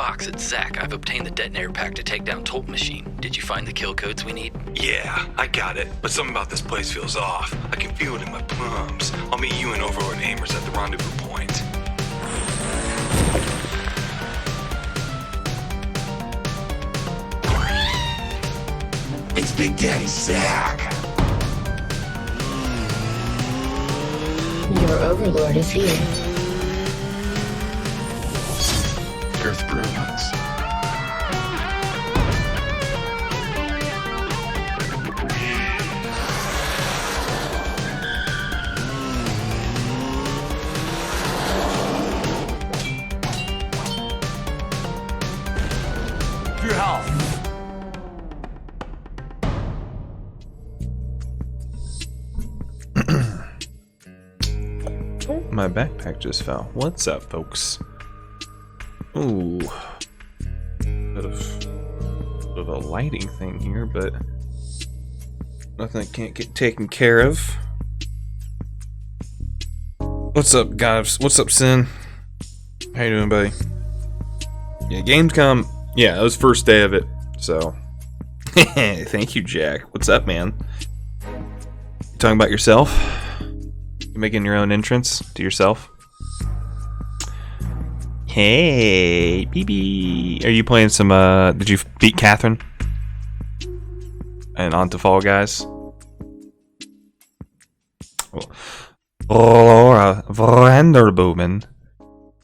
Fox, it's Zach. I've obtained the detonator pack to take down Tolt Machine. Did you find the kill codes we need? Yeah, I got it, but something about this place feels off. I can feel it in my plums. I'll meet you and Overlord Amers at the rendezvous point. It's Big Daddy Zach. Your overlord is here. Earth Bruins. Your health. My backpack just fell. What's up, folks? Ooh. Bit of a lighting thing here, but nothing that can't get taken care of. What's up, guys? What's up, Sin? How you doing, buddy? Yeah, Gamescom. Yeah, it was first day of it, so. Thank you, Jack. What's up, man? You talking about yourself? You making your own entrance to yourself? Hey, BB. Are you playing some, did you beat Catherine? And on to Fall Guys? Laura Vanderboom.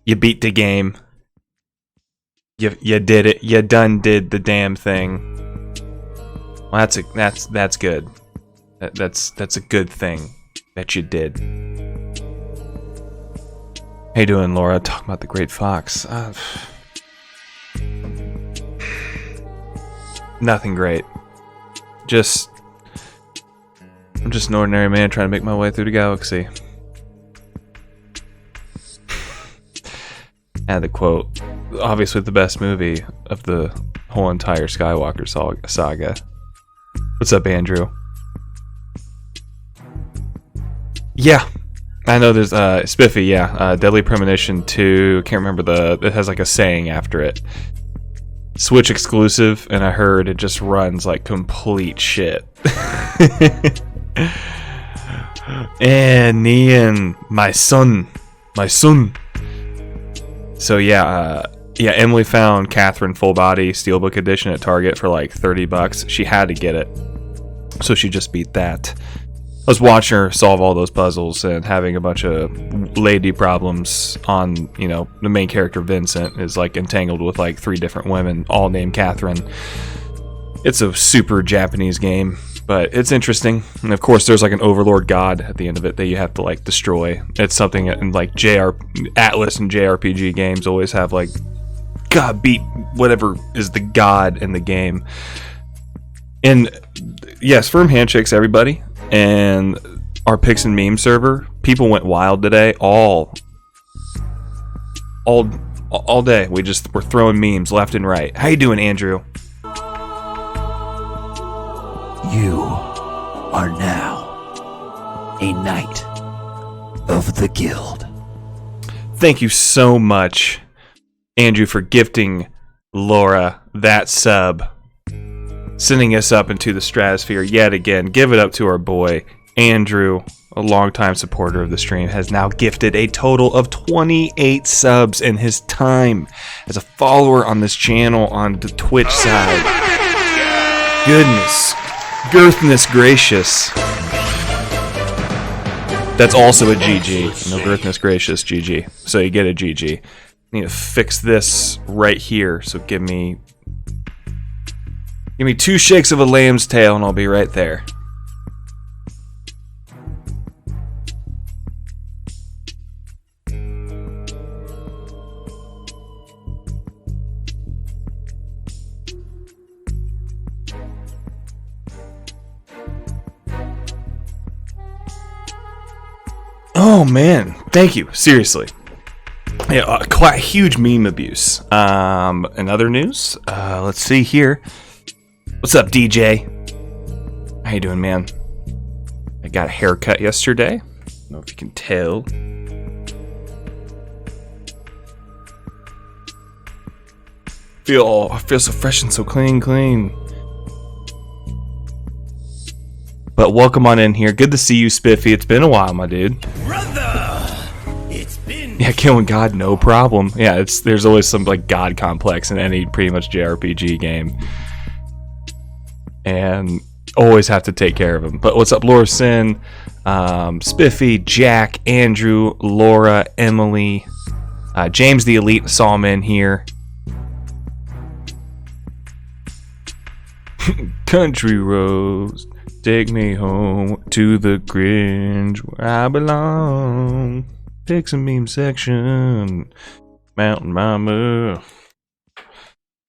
You beat the game. You did it. You done did the damn thing. Well, that's good. That's a good thing that you did. How you doing, Laura? Talking about the Great Fox. Nothing great. I'm just an ordinary man trying to make my way through the galaxy. And the quote, obviously the best movie of the whole entire Skywalker saga. What's up, Andrew? Yeah, I know there's Spiffy, yeah. Deadly Premonition 2, can't remember it has like a saying after it. Switch exclusive, and I heard it just runs like complete shit. And Ian, my son. So yeah, Emily found Catherine Full Body Steelbook Edition at Target for like $30. She had to get it, so she just beat that. I was watching her solve all those puzzles and having a bunch of lady problems on, the main character Vincent is like entangled with like 3 different women, all named Catherine. It's a super Japanese game, but it's interesting. And of course there's like an overlord god at the end of it that you have to like destroy. It's something that in like Atlas and JRPG games always have like, God, beat whatever is the god in the game. And yes, firm handshakes, everybody. And our Picks and Meme server, people went wild today. All day, we're throwing memes left and right. How you doing, Andrew? You are now a knight of the guild. Thank you so much, Andrew, for gifting Laura that sub. Sending us up into the stratosphere yet again. Give it up to our boy, Andrew, a longtime supporter of the stream, has now gifted a total of 28 subs in his time as a follower on this channel on the Twitch side. Girthness gracious. That's also a GG. No, girthness gracious, GG. So you get a GG. I need to fix this right here, so give me 2 shakes of a lamb's tail and I'll be right there. Oh man, thank you. Seriously. Yeah, quite huge meme abuse. In other news, let's see here. What's up, DJ? How you doing, man? I got a haircut yesterday. I don't know if you can tell. I feel so fresh and so clean. But welcome on in here. Good to see you, Spiffy. It's been a while, my dude. Brother, it's been. Yeah, killing God, no problem. Yeah, there's always some like God complex in any pretty much JRPG game, and always have to take care of him. But what's up, Laura Sin, Spiffy, Jack, Andrew, Laura, Emily, James the Elite saw him in here. Country roads, take me home to the Grinch where I belong. Pick some meme section, Mountain Mama.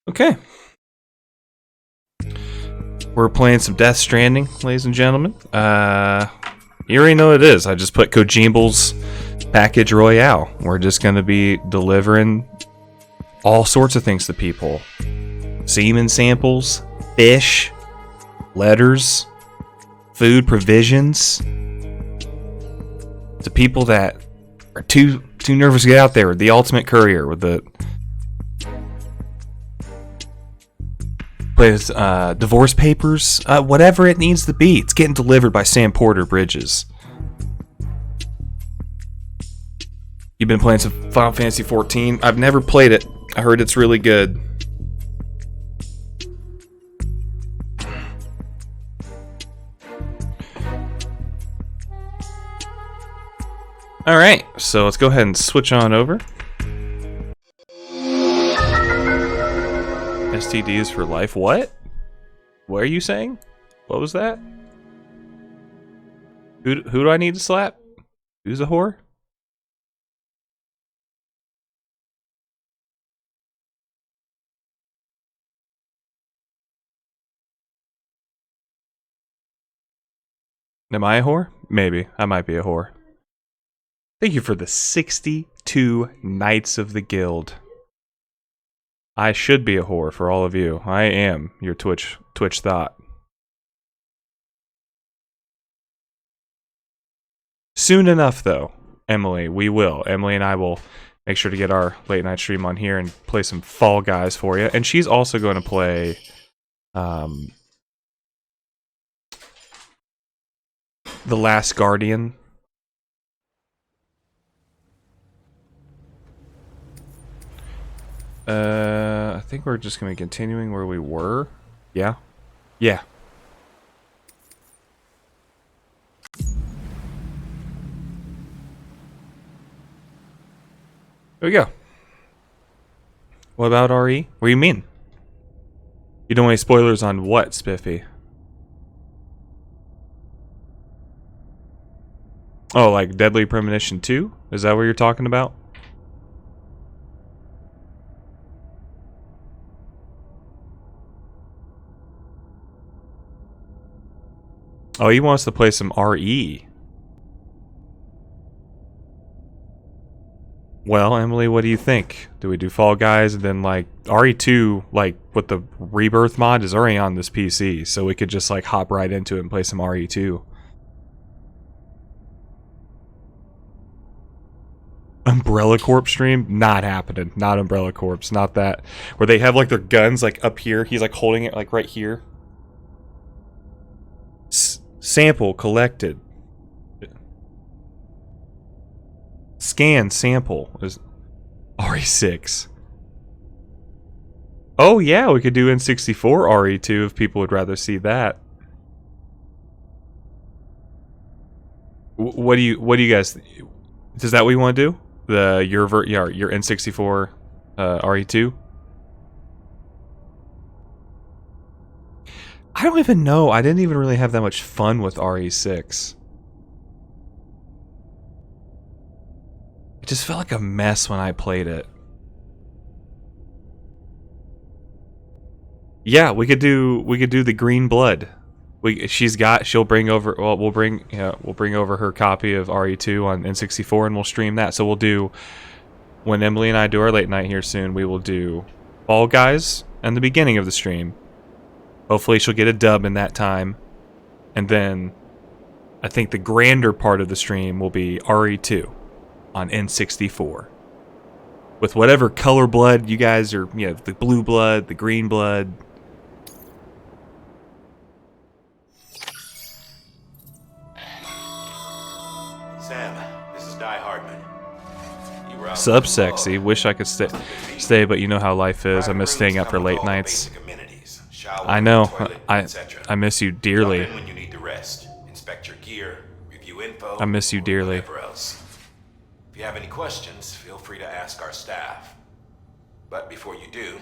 Okay. We're playing some Death Stranding, ladies and gentlemen. You already know what it is. I just put Kojimble's package Royale. We're just going to be delivering all sorts of things to people. Semen samples, fish, letters, food provisions. To people that are too nervous to get out there. The ultimate courier with the divorce papers, whatever it needs to be. It's getting delivered by Sam Porter Bridges. You've been playing some Final Fantasy 14. I've never played it. I heard it's really good. Alright, so let's go ahead and switch on over. STDs for life. What? What are you saying? What was that? Who do I need to slap? Who's a whore? Am I a whore? Maybe. I might be a whore. Thank you for the 62 Knights of the Guild. I should be a whore for all of you. I am your Twitch thought. Soon enough, though, Emily, we will. Emily and I will make sure to get our late night stream on here and play some Fall Guys for you. And she's also going to play The Last Guardian. I think we're just going to be continuing where we were. Yeah? Yeah. There we go. What about RE? What do you mean? You don't want any spoilers on what, Spiffy? Oh, like Deadly Premonition 2? Is that what you're talking about? Oh, he wants to play some RE. Well, Emily, what do you think? Do we do Fall Guys and then like RE2, like with the Rebirth mod, is already on this PC, so we could just like hop right into it and play some RE2. Umbrella Corp stream? Not happening. Not Umbrella Corpse. Not that. Where they have like their guns like up here. He's like holding it like right here. Sample collected. Scan sample is RE6. Oh yeah, we could do N64 RE2 if people would rather see that. What do you guys? Is that what you want to do? Your N64 RE2? I don't even know. I didn't even really have that much fun with RE6. It just felt like a mess when I played it. Yeah, we could do the Green Blood. She'll bring over. Well, we'll bring over her copy of RE2 on N64 and we'll stream that. So we'll do, when Emily and I do our late night here soon, we will do Fall Guys and the beginning of the stream. Hopefully she'll get a dub in that time. And then I think the grander part of the stream will be RE2 on N64. with whatever color blood you guys are, you know, the blue blood, the green blood. Sam, this is Di Hardman. You were out Sub on sexy. low. Wish I could stay, but you know how life is. I miss staying up for late nights. I know. I miss you dearly. Drop in when you need to rest. Inspect your gear, review info. I miss you or dearly. whatever else. If you have any questions, feel free to ask our staff. But before you do,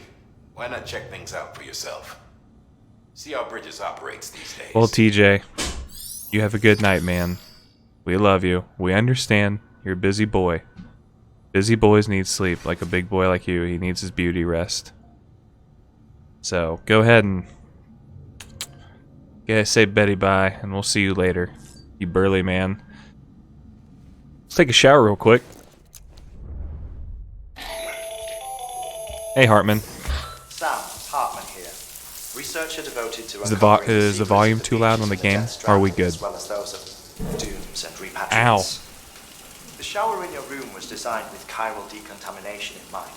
why not check things out for yourself? See how Bridges operates these days. Well, TJ, you have a good night, man. We love you. We understand. You're a busy boy. Busy boys need sleep. Like a big boy like you, he needs his beauty rest. So, go ahead and say Betty bye, and we'll see you later, you burly man. Let's take a shower real quick. Hey, Hartman. Sam, Hartman here. Researcher devoted to Is the volume too loud on the game? Or are we good? As well as those of dooms and repatriates. Ow. The shower in your room was designed with chiral decontamination in mind.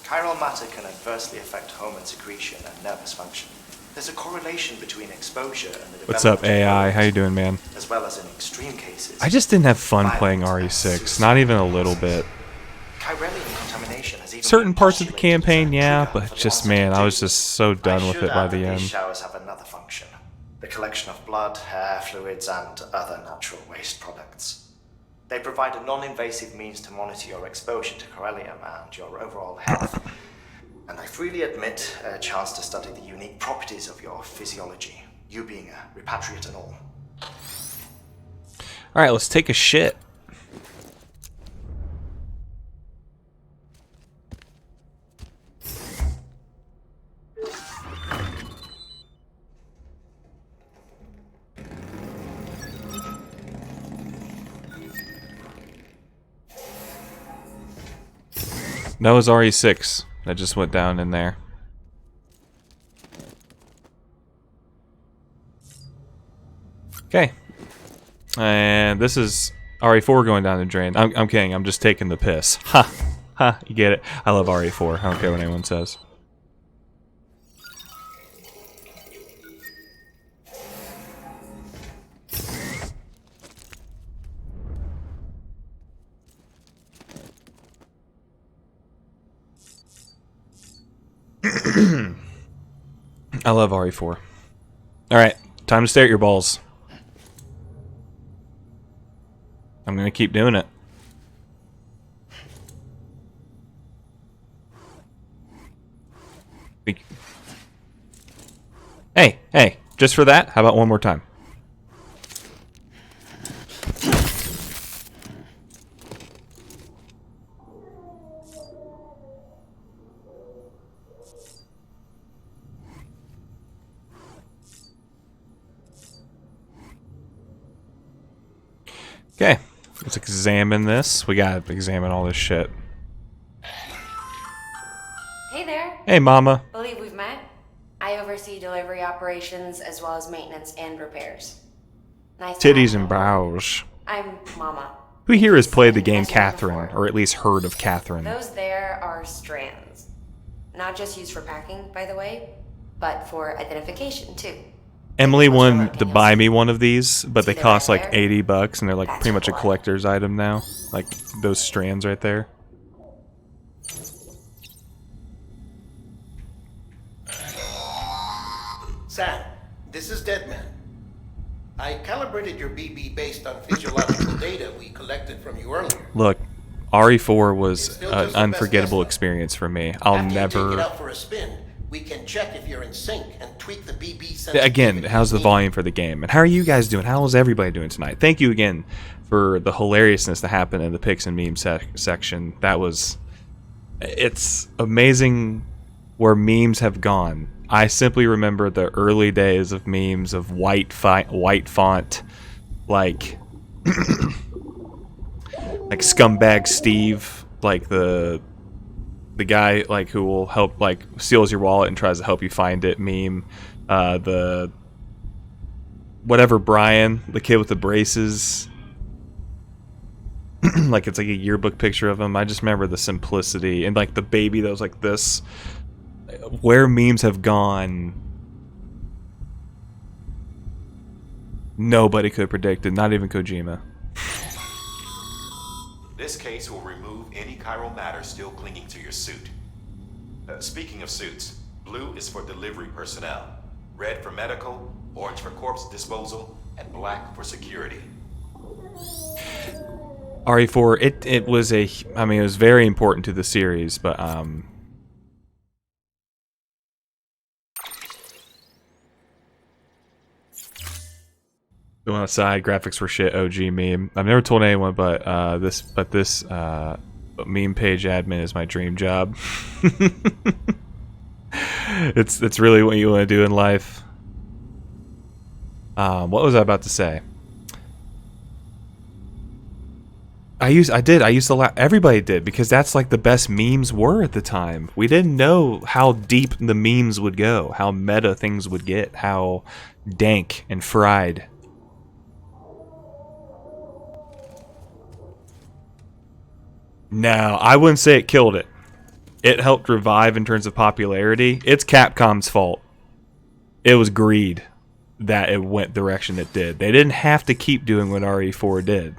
Chiral matter can adversely affect hormone secretion and nervous function. There's a correlation between exposure and the What's up, development of AI? hormones, How you doing, man? as well as in extreme cases. I just didn't have fun playing RE6. Not even a little bit. Chiralian contamination has even Certain been parts of the postulated as a campaign, yeah, trigger but for just, the man, onset I of was just so done with it by the These end. showers have another function. The collection of blood, hair, fluids, and other natural waste products. They provide a non-invasive means to monitor your exposure to chiralium and your overall health. And I freely admit a chance to study the unique properties of your physiology, you being a repatriate and all. Alright, let's take a shit. That was RE6 that just went down in there. Okay. And this is RE4 going down the drain. I'm kidding. I'm just taking the piss. Ha! Ha! You get it. I love RE4. I don't care what anyone says. I love RE4. Alright, time to stare at your balls. I'm gonna keep doing it. Hey, just for that, how about one more time? Okay, let's examine this. We gotta examine all this shit. Hey there. Hey, mama. Believe we've met. I oversee delivery operations as well as maintenance and repairs. Nice to Titties have and you. brows. I'm Mama. Who here has played the game As mentioned Catherine, before, or at least heard of Catherine? Those there are strands. Not just used for packing, by the way, but for identification too. Emily What's your wanted to opinions? buy me one of these, but they See that cost right like there? $80, and they're like That's pretty much a cool. collector's item now. Like those strands right there. Sam, this is Deadman. I calibrated your BB based on physiological data we collected from you earlier. Look, RE4 was It's still an just the best unforgettable guess, though. experience for me. I'll After you take it never. out for a spin, we can check if you're in sync and tweak the BB sensitivity. Again, how's the needed. volume for the game? And how are you guys doing? How is everybody doing tonight? Thank you again for the hilariousness that happened in the pics and meme section. That was. It's amazing where memes have gone. I simply remember the early days of memes of white font, like like scumbag Steve, like the guy like who will help, like steals your wallet and tries to help you find it meme. The whatever Brian, the kid with the braces. like it's like a yearbook picture of him. I just remember the simplicity and like the baby that was like this. Where memes have gone, nobody could predict it, not even Kojima. This case will remove any chiral matter still clinging to your suit. Speaking of suits, blue is for delivery personnel, red for medical, orange for corpse disposal, and black for security. RE4, it was it was very important to the series, but going aside, graphics were shit. OG meme. I've never told anyone, but this meme page admin is my dream job. It's really what you want to do in life. What was I about to say? I used to everybody did, because that's like the best memes were at the time. We didn't know how deep the memes would go, how meta things would get, how dank and fried. No, I wouldn't say it killed it. It helped revive in terms of popularity. It's Capcom's fault. It was greed that it went the direction it did. They didn't have to keep doing what RE4 did.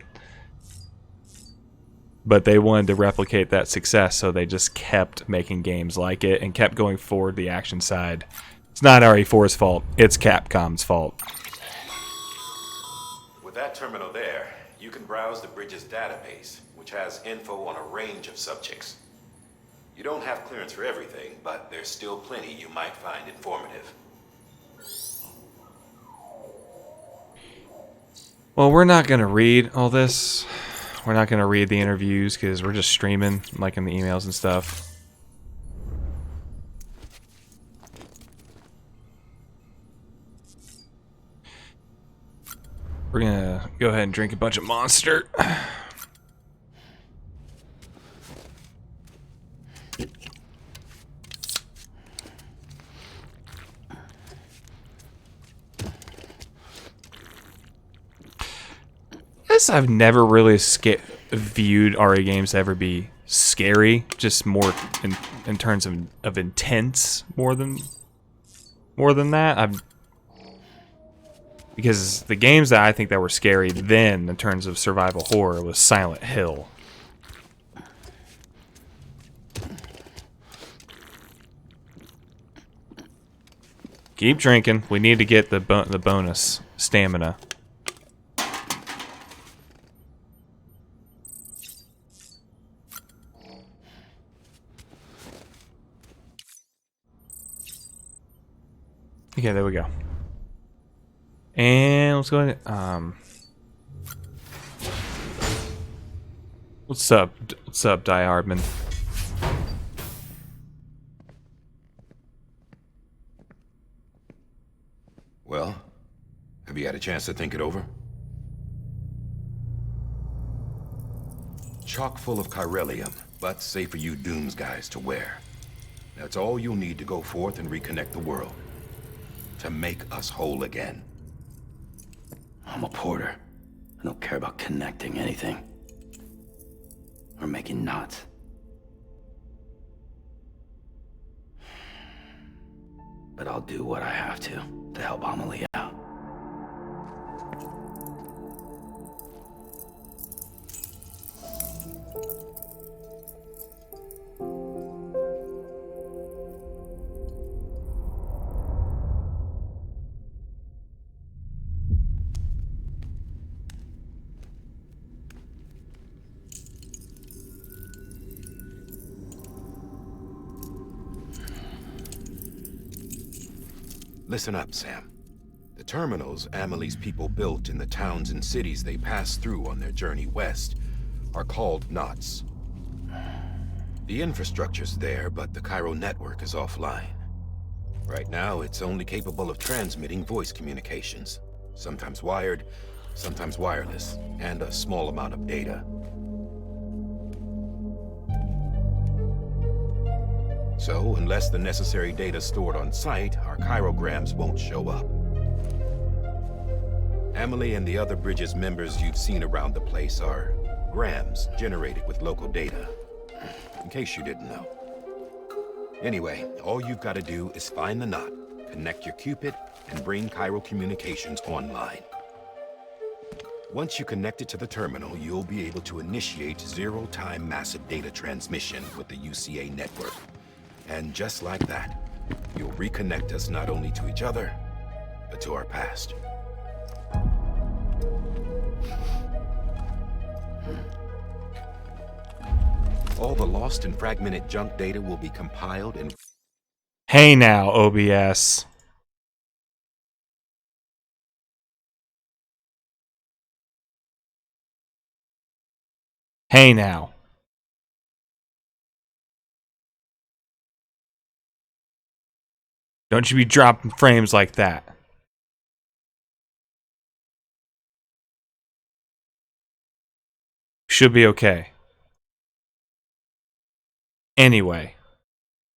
But they wanted to replicate that success, so they just kept making games like it and kept going forward the action side. It's not RE4's fault. It's Capcom's fault. With that terminal there, you can browse the bridge's database, which has info on a range of subjects. You don't have clearance for everything, but there's still plenty you might find informative. Well, we're not going to read all this. We're not going to read the interviews because we're just streaming, like in the emails and stuff. We're going to go ahead and drink a bunch of Monster. I've never really viewed RE games to ever be scary, just more in terms of intense more than that. Because the games that I think that were scary then in terms of survival horror was Silent Hill. Keep drinking. We need to get the bonus stamina. Okay, there we go. And let's go ahead. What's up, Diardman? Well, have you had a chance to think it over? Chock full of chiralium, but safe for you Dooms guys to wear. That's all you'll need to go forth and reconnect the world. To make us whole again. I'm a porter. I don't care about connecting anything. Or making knots. But I'll do what I have to help Amelie out. Listen up, Sam. The terminals Amelie's people built in the towns and cities they passed through on their journey west are called knots. The infrastructure's there, but the Cairo network is offline. Right now, it's only capable of transmitting voice communications, sometimes wired, sometimes wireless, and a small amount of data. So, unless the necessary data stored on site, our chirograms won't show up. Amelie and the other Bridges members you've seen around the place are grams generated with local data. In case you didn't know. Anyway, all you've got to do is find the knot, connect your Cupid, and bring Chiral Communications online. Once you connect it to the terminal, you'll be able to initiate zero-time massive data transmission with the UCA network. And just like that, you'll reconnect us not only to each other, but to our past. All the lost and fragmented junk data will be compiled and... Hey now, OBS. Hey now. Don't you be dropping frames like that. Should be okay. Anyway.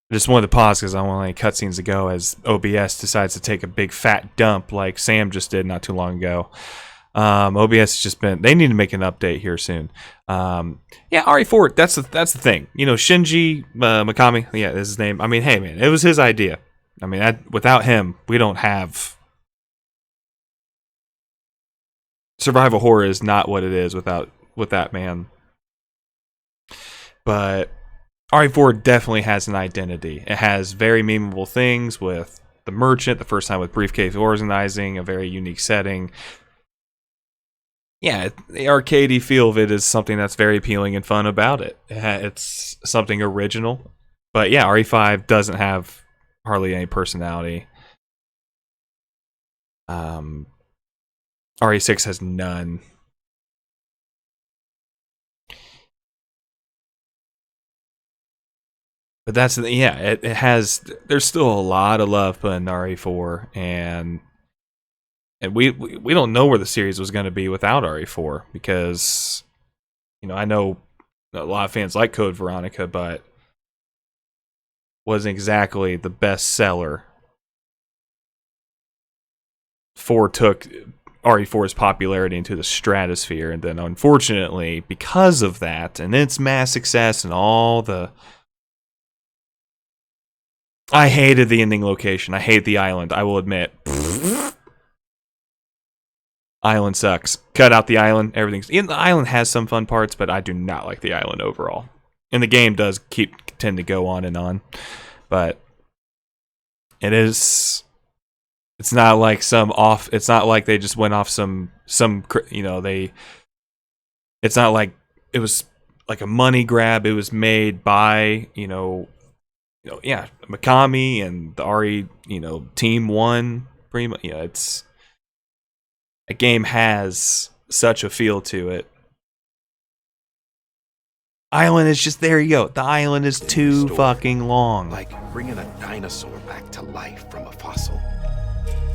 I just wanted to pause because I don't want any cutscenes to go as OBS decides to take a big fat dump like Sam just did not too long ago. OBS has just been... They need to make an update here soon. Yeah, RE4, that's the thing. You know, Shinji Mikami, yeah, that's his name. I mean, hey, man, it was his idea. I mean, without him, we don't have... Survival horror is not what it is with that man. But RE4 definitely has an identity. It has very memorable things with the merchant, the first time with briefcase organizing, a very unique setting. Yeah, the arcadey feel of it is something that's very appealing and fun about it. It's something original. But yeah, RE5 doesn't have hardly any personality. RE6 has none. But that's, yeah, it has, there's still a lot of love put in RE4, and we don't know where the series was going to be without RE4, because, you know, I know a lot of fans like Code Veronica, but wasn't exactly the best seller. 4 took RE4's popularity into the stratosphere, and then unfortunately, because of that, and its mass success and all the... I hated the ending location. I hate the island, I will admit. Island sucks. Cut out the island. Everything's... The island has some fun parts, but I do not like the island overall. And the game does tend to go on and on. But it is... It's not like it's not like they just went off some, you know, it's not like it was like a money grab. It was made by, yeah, Mikami and the RE, Team 1, pretty much. Yeah, it's... A game has such a feel to it. Island is just, there you go. The island is too fucking long. Like bringing a dinosaur back to life from a fossil.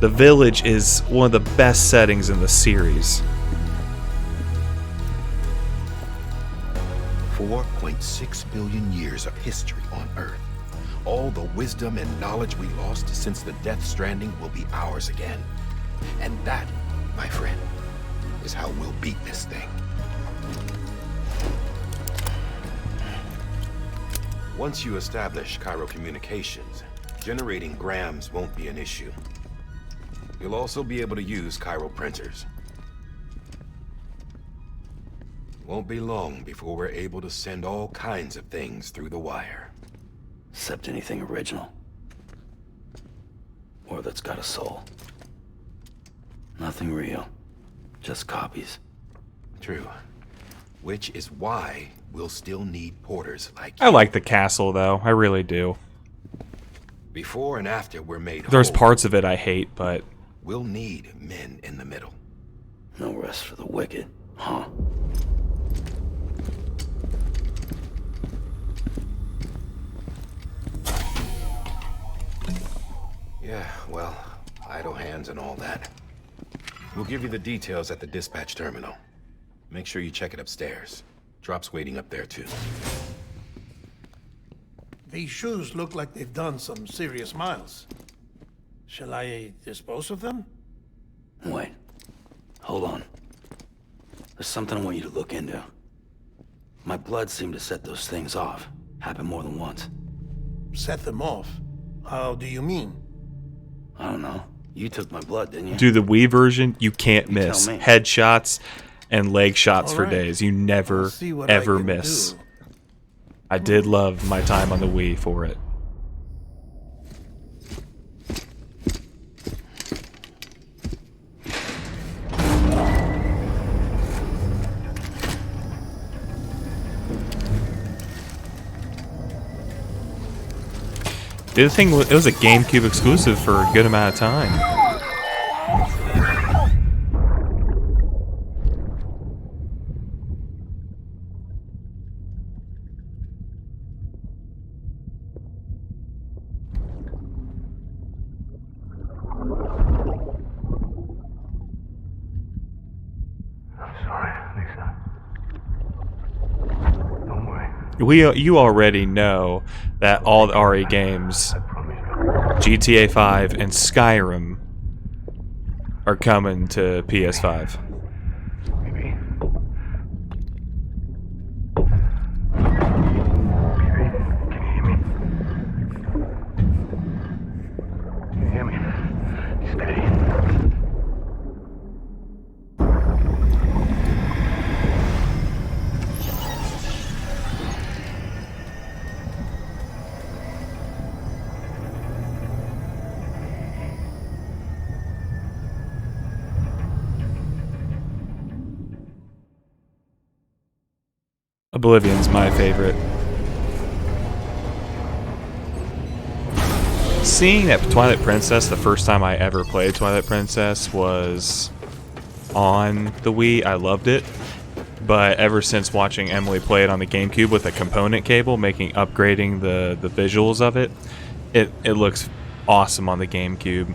The village is one of the best settings in the series. 4.6 billion years of history on Earth. All the wisdom and knowledge we lost since the Death Stranding will be ours again. And that, my friend, is how we'll beat this thing. Once you establish Chiral Communications, generating grams won't be an issue. You'll also be able to use chiral printers. Won't be long before we're able to send all kinds of things through the wire. Except anything original. Or that's got a soul. Nothing real. Just copies. True. Which is why we'll still need porters like I you. like the castle, though. I really do. Before and after we're made There's whole, parts of it I hate, but... we'll need men in the middle. No rest for the wicked, huh? Yeah, well, idle hands and all that. We'll give you the details at the dispatch terminal. Make sure you check it upstairs. Drop's waiting up there, too. These shoes look like they've done some serious miles. Shall I dispose of them? Wait. Hold on. There's something I want you to look into. My blood seemed to set those things off. Happened more than once. Set them off. How do you mean? I don't know. You took my blood, didn't you? Do the Wii version, you can't You miss. tell me. Headshots and leg shots for Alright. days. You I'll never, see what I ever can miss. do. I did love my time on the Wii for it. The other thing, it was a GameCube exclusive for a good amount of time. You already know that all the RE games, GTA 5 and Skyrim, are coming to PS5. Oblivion's my favorite. Seeing that Twilight Princess, the first time I ever played Twilight Princess was on the Wii, I loved it. But ever since watching Emily play it on the GameCube with a component cable, upgrading the visuals of it, it looks awesome on the GameCube.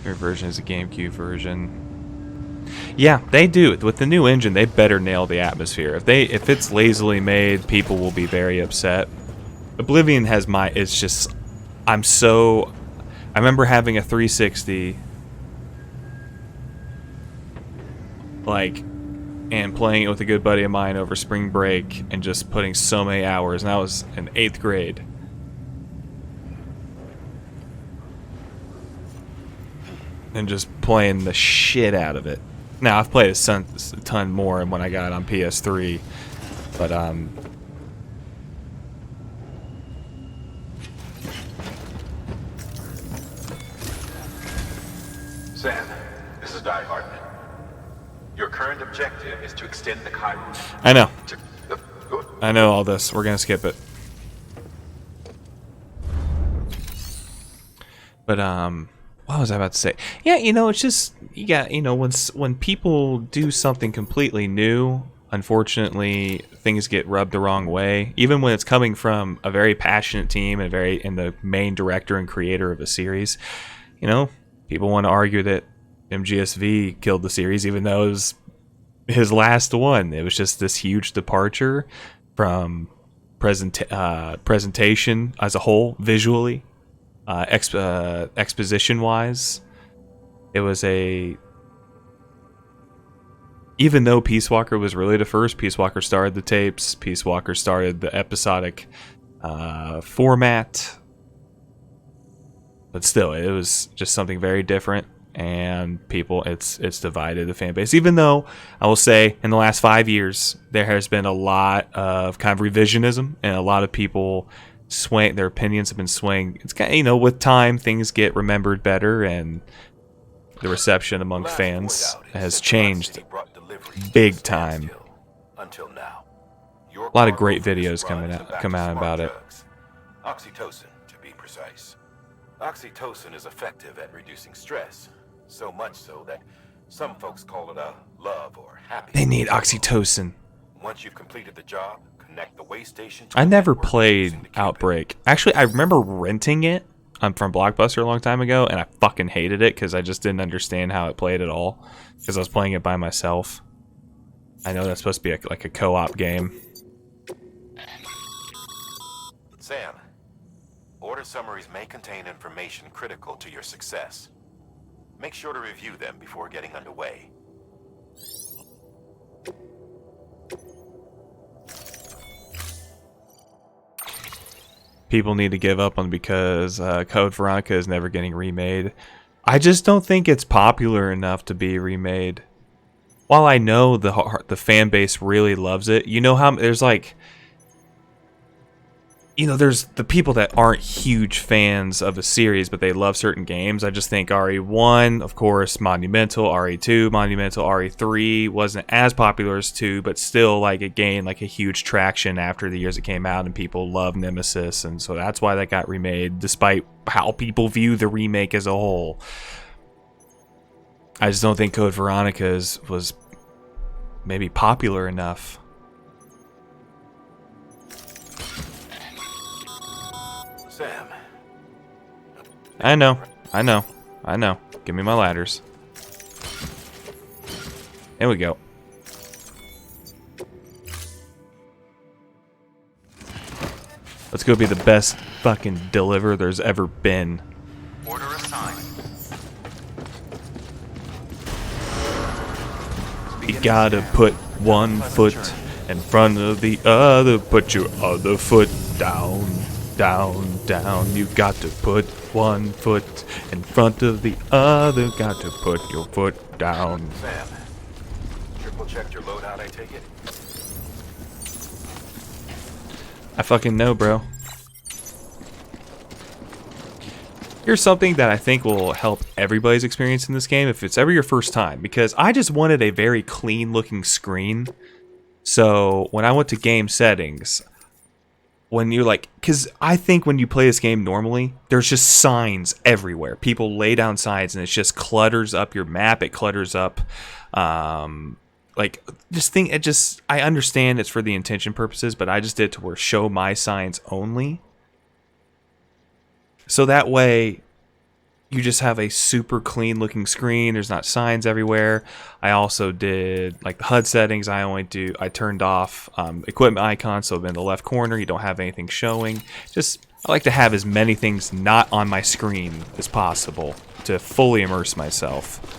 Their version is a GameCube version. Yeah, they do. With the new engine, they better nail the atmosphere. If it's lazily made, people will be very upset. Oblivion has it's just, I remember having a 360 and playing it with a good buddy of mine over spring break and just putting so many hours, and I was in 8th grade. And just playing the shit out of it. Now, I've played a ton more when I got it on PS3, but Sam, this is Die Hard. Your current objective is to extend the Chiron. I know. I know all this. We're gonna skip it. But what was I about to say? Yeah, it's just when people do something completely new, unfortunately things get rubbed the wrong way. Even when it's coming from a very passionate team and the main director and creator of a series, people want to argue that MGSV killed the series, even though it was his last one. It was just this huge departure from presentation as a whole, visually. Exposition wise, it was even though Peace Walker was really the first, Peace Walker started the tapes, Peace Walker started the episodic format, but still it was just something very different, and it's divided the fan base. Even though I will say in the last 5 years there has been a lot of kind of revisionism, and a lot of people their opinions have been swaying. It's kind of, with time things get remembered better, and the reception among fans has changed big time. Until now. A lot of great videos come out about it. Oxytocin, to be precise. Oxytocin is effective at reducing stress, so much so that some folks call it a love or happy. They need oxytocin. Once you've completed the job, connect the way station to I the never network played using the qubit. Outbreak. Actually, I remember renting it from Blockbuster a long time ago, and I fucking hated it because I just didn't understand how it played at all, because I was playing it by myself. I know that's supposed to be like a co-op game. Sam, order summaries may contain information critical to your success. Make sure to review them before getting underway. People need to give up on because Code Veronica is never getting remade. I just don't think it's popular enough to be remade. While I know the fan base really loves it, you know how there's like, you know, there's the people that aren't huge fans of a series, but they love certain games. I just think RE1, of course, monumental. RE2, monumental. RE3 wasn't as popular as 2, but still, like, it gained like a huge traction after the years it came out, and people love Nemesis, and so that's why that got remade, despite how people view the remake as a whole. I just don't think Code Veronica was maybe popular enough. Sam. I know. Give me my ladders. There we go. Let's go be the best fucking deliverer there's ever been. Order assigned. You gotta put one foot in front of the other. Put your other foot down, down, down. You got to put one foot in front of the other. Got to put your foot down. Sam, triple checked your loadout, I take it? I fucking know, bro. Here's something that I think will help everybody's experience in this game if it's ever your first time, because I just wanted a very clean looking screen. So when I went to game settings, when you're like, because I think when you play this game normally, there's just signs everywhere. People lay down signs and it just clutters up your map. It clutters up, like, just think, it just, I understand it's for the intention purposes, but I just did it to where show my signs only. So that way, you just have a super clean looking screen. There's not signs everywhere. I also did, like, the HUD settings. I turned off equipment icons, so in the left corner, you don't have anything showing. Just, I like to have as many things not on my screen as possible to fully immerse myself.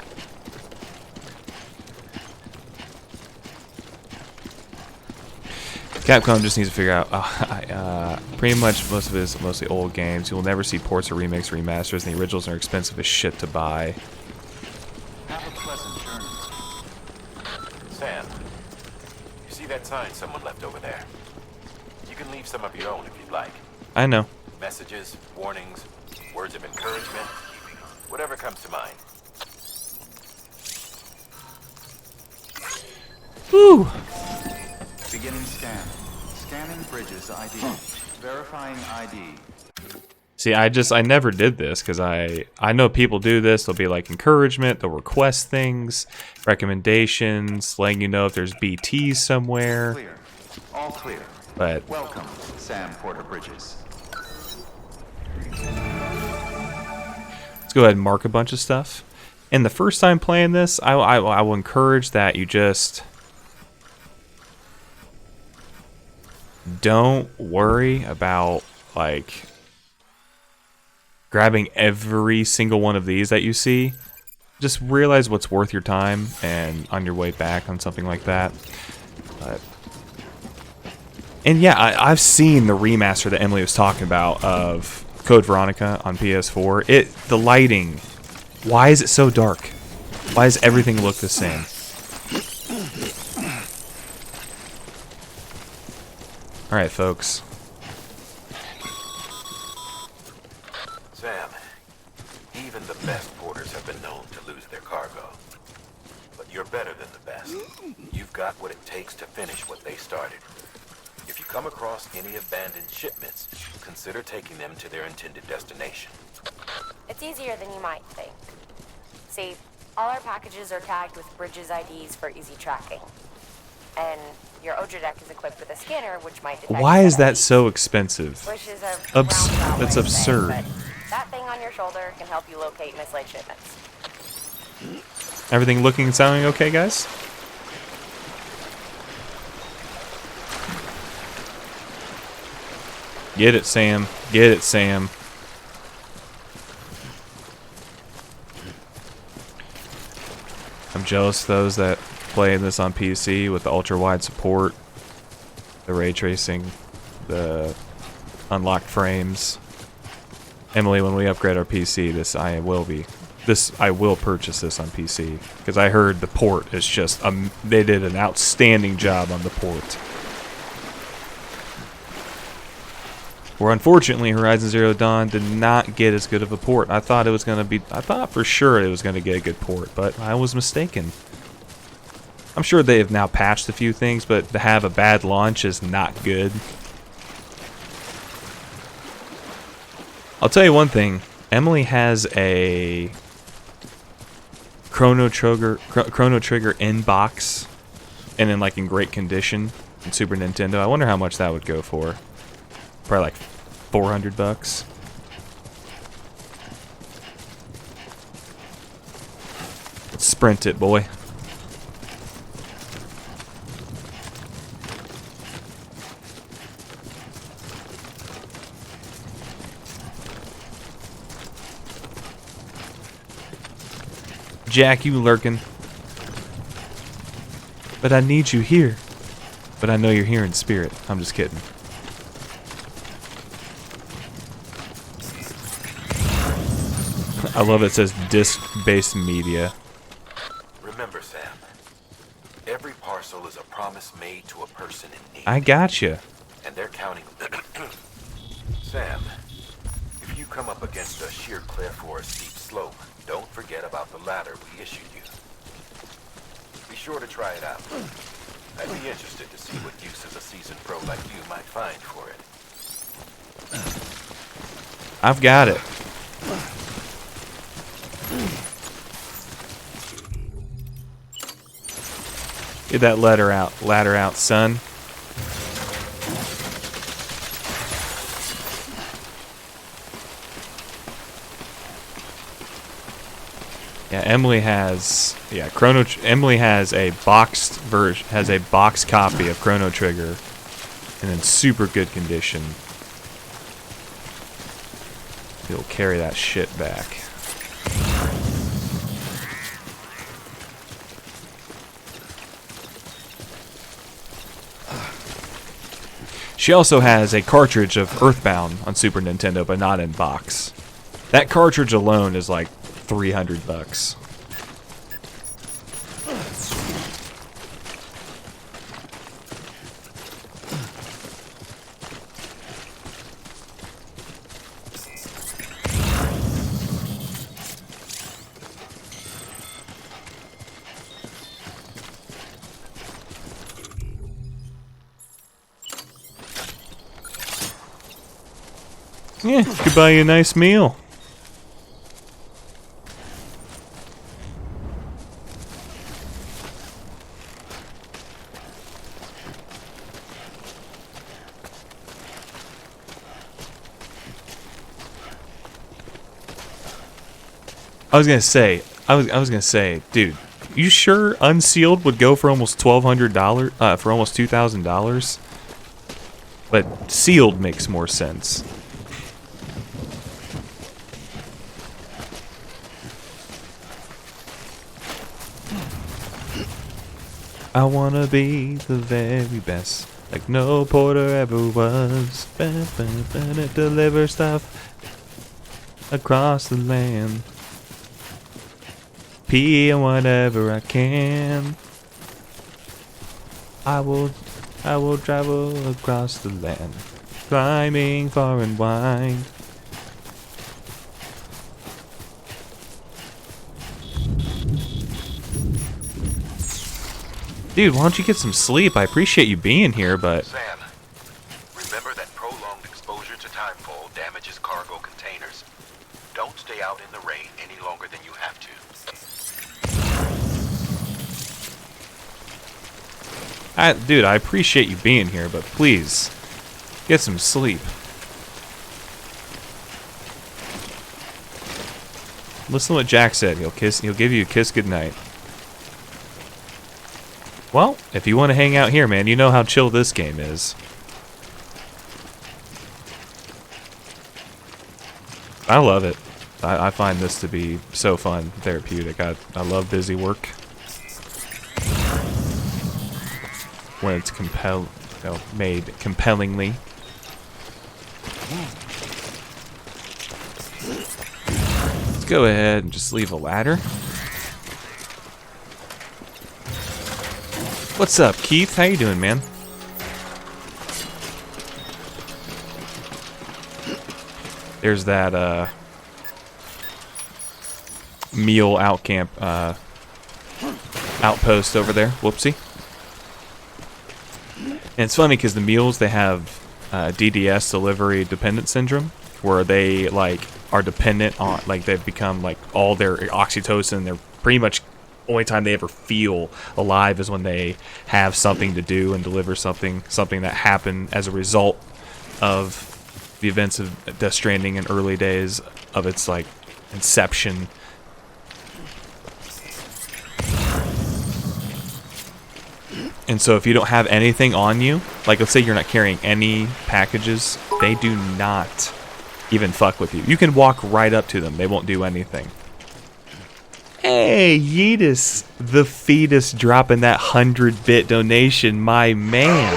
Capcom just needs to figure out, pretty much most of it is mostly old games. You will never see ports or remakes or remasters, and the originals are expensive as shit to buy. Have a pleasant journey. Sam, you see that sign someone left over there? You can leave some of your own if you'd like. I know. Messages, warnings, words of encouragement, whatever comes to mind. Woo! Beginning scan. Scanning Bridges ID. Verifying ID. See, I never did this because I know people do this. They'll be like encouragement. They'll request things, recommendations, letting you know if there's BTs somewhere. Clear. All clear. But Welcome, Sam Porter Bridges. let's go ahead and mark a bunch of stuff. And the first time playing this, I will encourage that you just don't worry about, like, grabbing every single one of these that you see. Just realize what's worth your time and on your way back on something like that. And yeah, I've seen the remaster that Emily was talking about of Code Veronica on PS4. The lighting, why is it so dark? Why does everything look the same? Alright, folks. Sam, even the best porters have been known to lose their cargo. But you're better than the best. You've got what it takes to finish what they started. If you come across any abandoned shipments, consider taking them to their intended destination. It's easier than you might think. See, all our packages are tagged with Bridges IDs for easy tracking. And your Odra deck is equipped with a scanner which might detect... Why is that so expensive? Which is a roundabout way That's of absurd. saying, but that thing on your shoulder can help you locate mislaid shipments. Everything looking and sounding okay, guys? Get it, Sam. Get it, Sam. I'm jealous of those that play this on PC with the ultra-wide support, the ray tracing, the unlocked frames. Emily, when we upgrade our PC, I will purchase this on PC because I heard the port is just they did an outstanding job on the port. Where unfortunately Horizon Zero Dawn did not get as good of a port. I thought for sure it was going to get a good port, but I was mistaken. I'm sure they have now patched a few things, but to have a bad launch is not good. I'll tell you one thing. Emily has a Chrono Trigger in box and in great condition in Super Nintendo. I wonder how much that would go for. Probably like $400. Sprint it, boy. Jack, you lurking. But I need you here. But I know you're here in spirit. I'm just kidding. I love it says disc-based media. Remember, Sam, every parcel is a promise made to a person in need. I gotcha. And they're counting. Sam, if you come up against a sheer cliff or a steep slope, don't forget about the ladder we issued you. Be sure to try it out. I'd be interested to see what uses a seasoned pro like you might find for it. I've got it. Get that ladder out, son. Yeah, Emily has a boxed version, has a boxed copy of Chrono Trigger, and in super good condition. He'll carry that shit back. She also has a cartridge of Earthbound on Super Nintendo, but not in box. That cartridge alone is like $300. Yeah, could buy you a nice meal. I was gonna say, dude, you sure unsealed would go for almost $1,200? For almost $2,000? But sealed makes more sense. I wanna be the very best, like no porter ever was. Deliver stuff across the land. Pee and whatever I can. I will travel across the land, climbing far and wide. Dude, why don't you get some sleep? I appreciate you being here, but... Sam, remember that prolonged exposure to timefall damages cargo containers. Don't stay out in the rain any longer than you have to. Dude, I appreciate you being here, but please, get some sleep. Listen to what Jack said. He'll give you a kiss goodnight. Well, if you want to hang out here, man, you know how chill this game is. I love it. I find this to be so fun, therapeutic. I love busy work. when it's made compellingly. Let's go ahead and just leave a ladder. What's up, Keith? How you doing, man? There's that meal outcamp outpost over there. Whoopsie. And it's funny because the mules, they have DDS, delivery dependent syndrome, where they like are dependent on, like they've become like all their oxytocin. They're pretty much only time they ever feel alive is when they have something to do and deliver something that happened as a result of the events of Death Stranding in early days of its like inception. And so if you don't have anything on you, like let's say you're not carrying any packages, they do not even fuck with you. You can walk right up to them. They won't do anything. Hey, Yeetus, the fetus dropping that 100-bit donation, my man.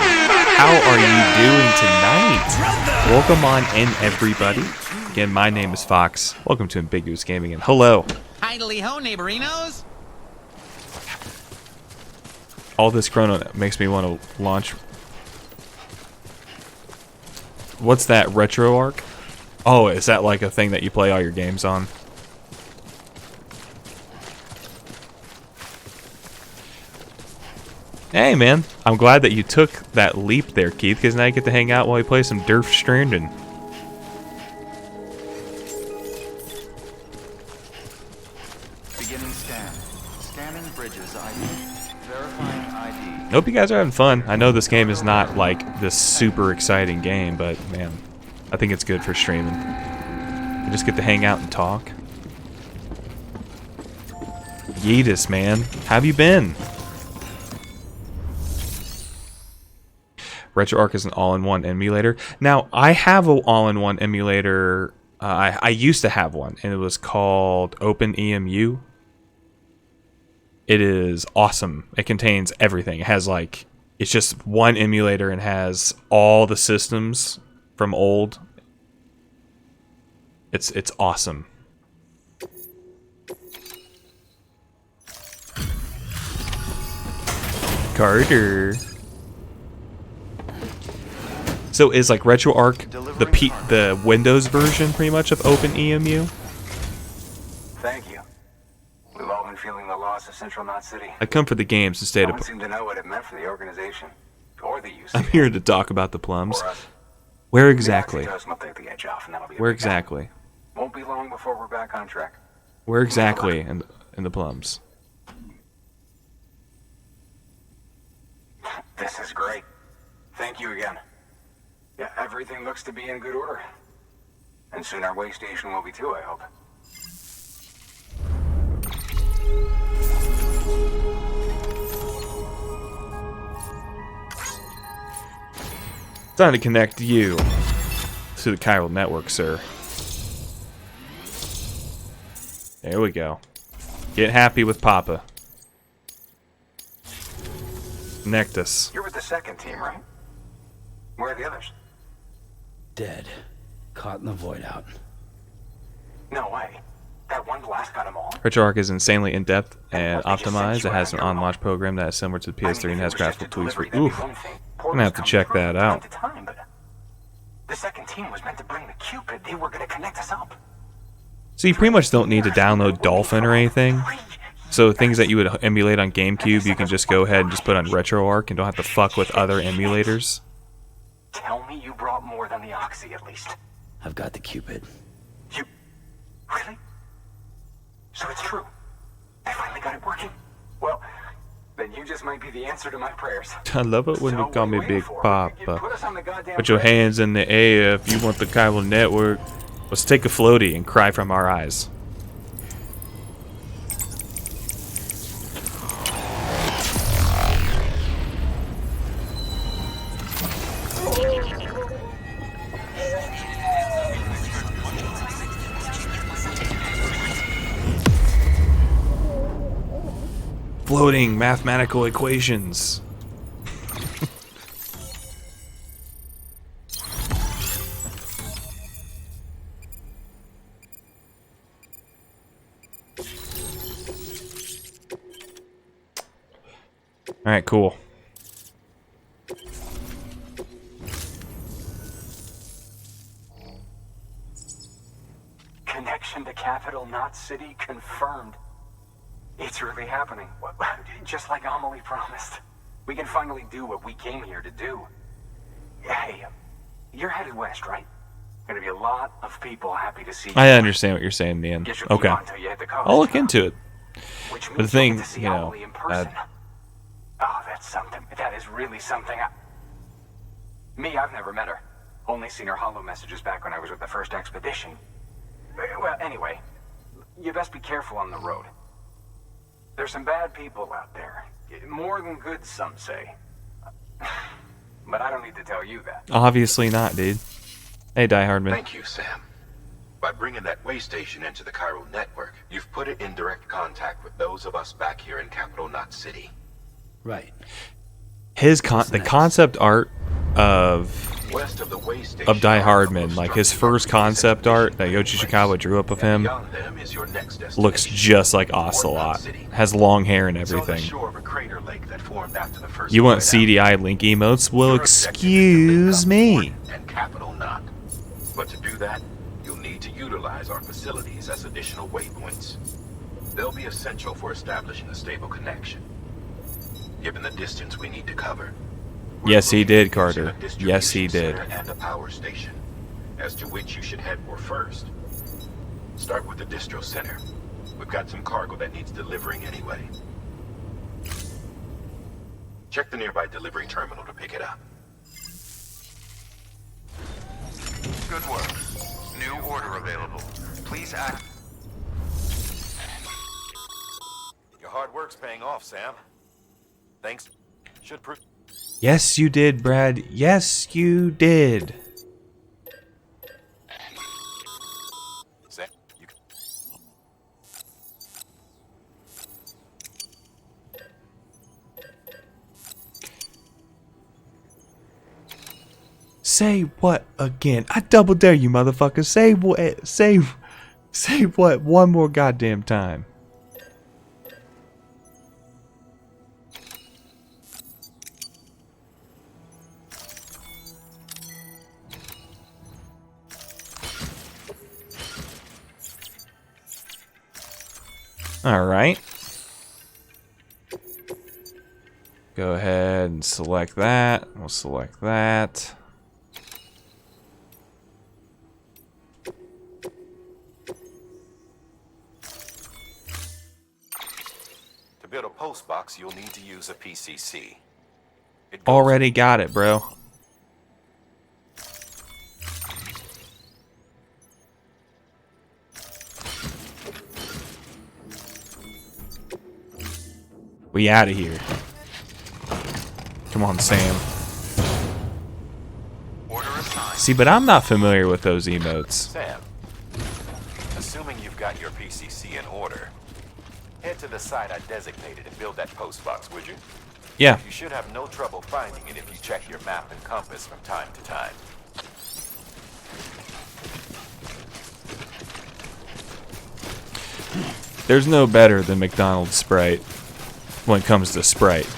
How are you doing tonight? Welcome on in, everybody. Again, my name is Fox. Welcome to Ambiguous Gaming, and hello. Idly ho, neighborinos. All this chrono makes me want to launch. What's that, RetroArch? Oh, is that like a thing that you play all your games on? Hey man, I'm glad that you took that leap there, Keith, because now you get to hang out while you play some Death Stranding. Beginning scan. Scanning bridges ID. Verifying ID. Hope you guys are having fun. I know this game is not like this super exciting game, but man, I think it's good for streaming. You just get to hang out and talk. Yeetus, man. How have you been? RetroArch is an all-in-one emulator. Now, I have an all-in-one emulator. I used to have one, and it was called OpenEMU. It is awesome. It contains everything. It has like, it's just one emulator and has all the systems from old. It's awesome. Carter. So is like RetroArch the Windows version pretty much of OpenEMU? Thank you. We've all been feeling the loss of Central Knot City. I come for the games instead No of. one seemed to know what it meant for the organization or the UC. I'm here to talk about the plums. Where exactly? The oxytocin will take the edge off, and that'll be Where exactly? Won't be long before we're back on track. Where exactly in the plums? This is great. Thank you again. Yeah, everything looks to be in good order. And soon our way station will be too, I hope. Time to connect you to the chiral network, sir. There we go. Get happy with Papa. Connect us. You're with the second team, right? Where are the others? Dead. Caught in the void out. No way. That one blast got them all. RetroArch is insanely in-depth and optimized. It has an on-launch program that is similar to the PS3 and has graphical tweaks for... Oof. I'm gonna have to check that out. The second team was meant to bring the Cupid. They were gonna connect us up. So you pretty much don't need to download Dolphin or anything. So things that you would emulate on GameCube, you can just go ahead and just put on RetroArch and don't have to fuck with other emulators. Tell me you brought more than the Oxy, at least. I've got the Cupid. You... Really? So it's true. I finally got it working. Well, then you just might be the answer to my prayers. I love it when you call me Big Papa. Put your hands in the air if you want the chiral network. Let's take a floaty and cry from our eyes. Floating mathematical equations. Alright, cool. Connection to capital, not city, confirmed. It's really happening. Just like Amelie promised. We can finally do what we came here to do. Hey, you're headed west, right? Gonna be a lot of people happy to see you. I understand what you're saying, man. Guess you'll keep Okay. on till you hit the coast. I'll look into it. Which But the means thing, you'll get to see you know, Amelie in person. Oh, that's something. That is really something. Me, I've never met her. Only seen her holo messages back when I was with the first expedition. Well, anyway, you best be careful on the road. There's some bad people out there. More than good, some say. But I don't need to tell you that. Obviously not, dude. Hey, Die Hardman. Thank you, Sam. By bringing that way station into the Cairo network, you've put it in direct contact with those of us back here in Capital Knot City. Right. The concept art of West of the way station of Die Hardman, like his first concept art that Yoichi Ishikawa drew up of him, beyond them is your next destination. looks just like Ocelot. Has long hair and It's on the everything. shore of a crater lake that formed after the first You want Void CDI Link emotes? Well, Your objective is excuse to link up me. Port and Capital Knot. But to do that, you'll need to utilize our facilities as additional waypoints. They'll be essential for establishing a stable connection. Given the distance we need to cover. Yes, he did, Using a Carter. Yes, he distribution did. center and a power station, as to which you should head for first. Start with the distro center. We've got some cargo that needs delivering anyway. Check the nearby delivery terminal to pick it up. Good work. New order available. Please act. Your hard work's paying off, Sam. Thanks. Should prove. Yes, you did, Brad. Yes, you did. Sam, you can... Say what again? I double dare you, motherfucker. Say what? Say what one more goddamn time. All right. Go ahead and select that. We'll select that. To build a post box, you'll need to use a PCC. Already got it, bro. We out of here. Come on, Sam. Order assigned. See, but I'm not familiar with those emotes. Sam, assuming you've got your PCC in order, head to the site I designated and build that post box, would you? Yeah. You should have no trouble finding it if you check your map and compass from time to time. There's no better than McDonald's Sprite when it comes to Sprite.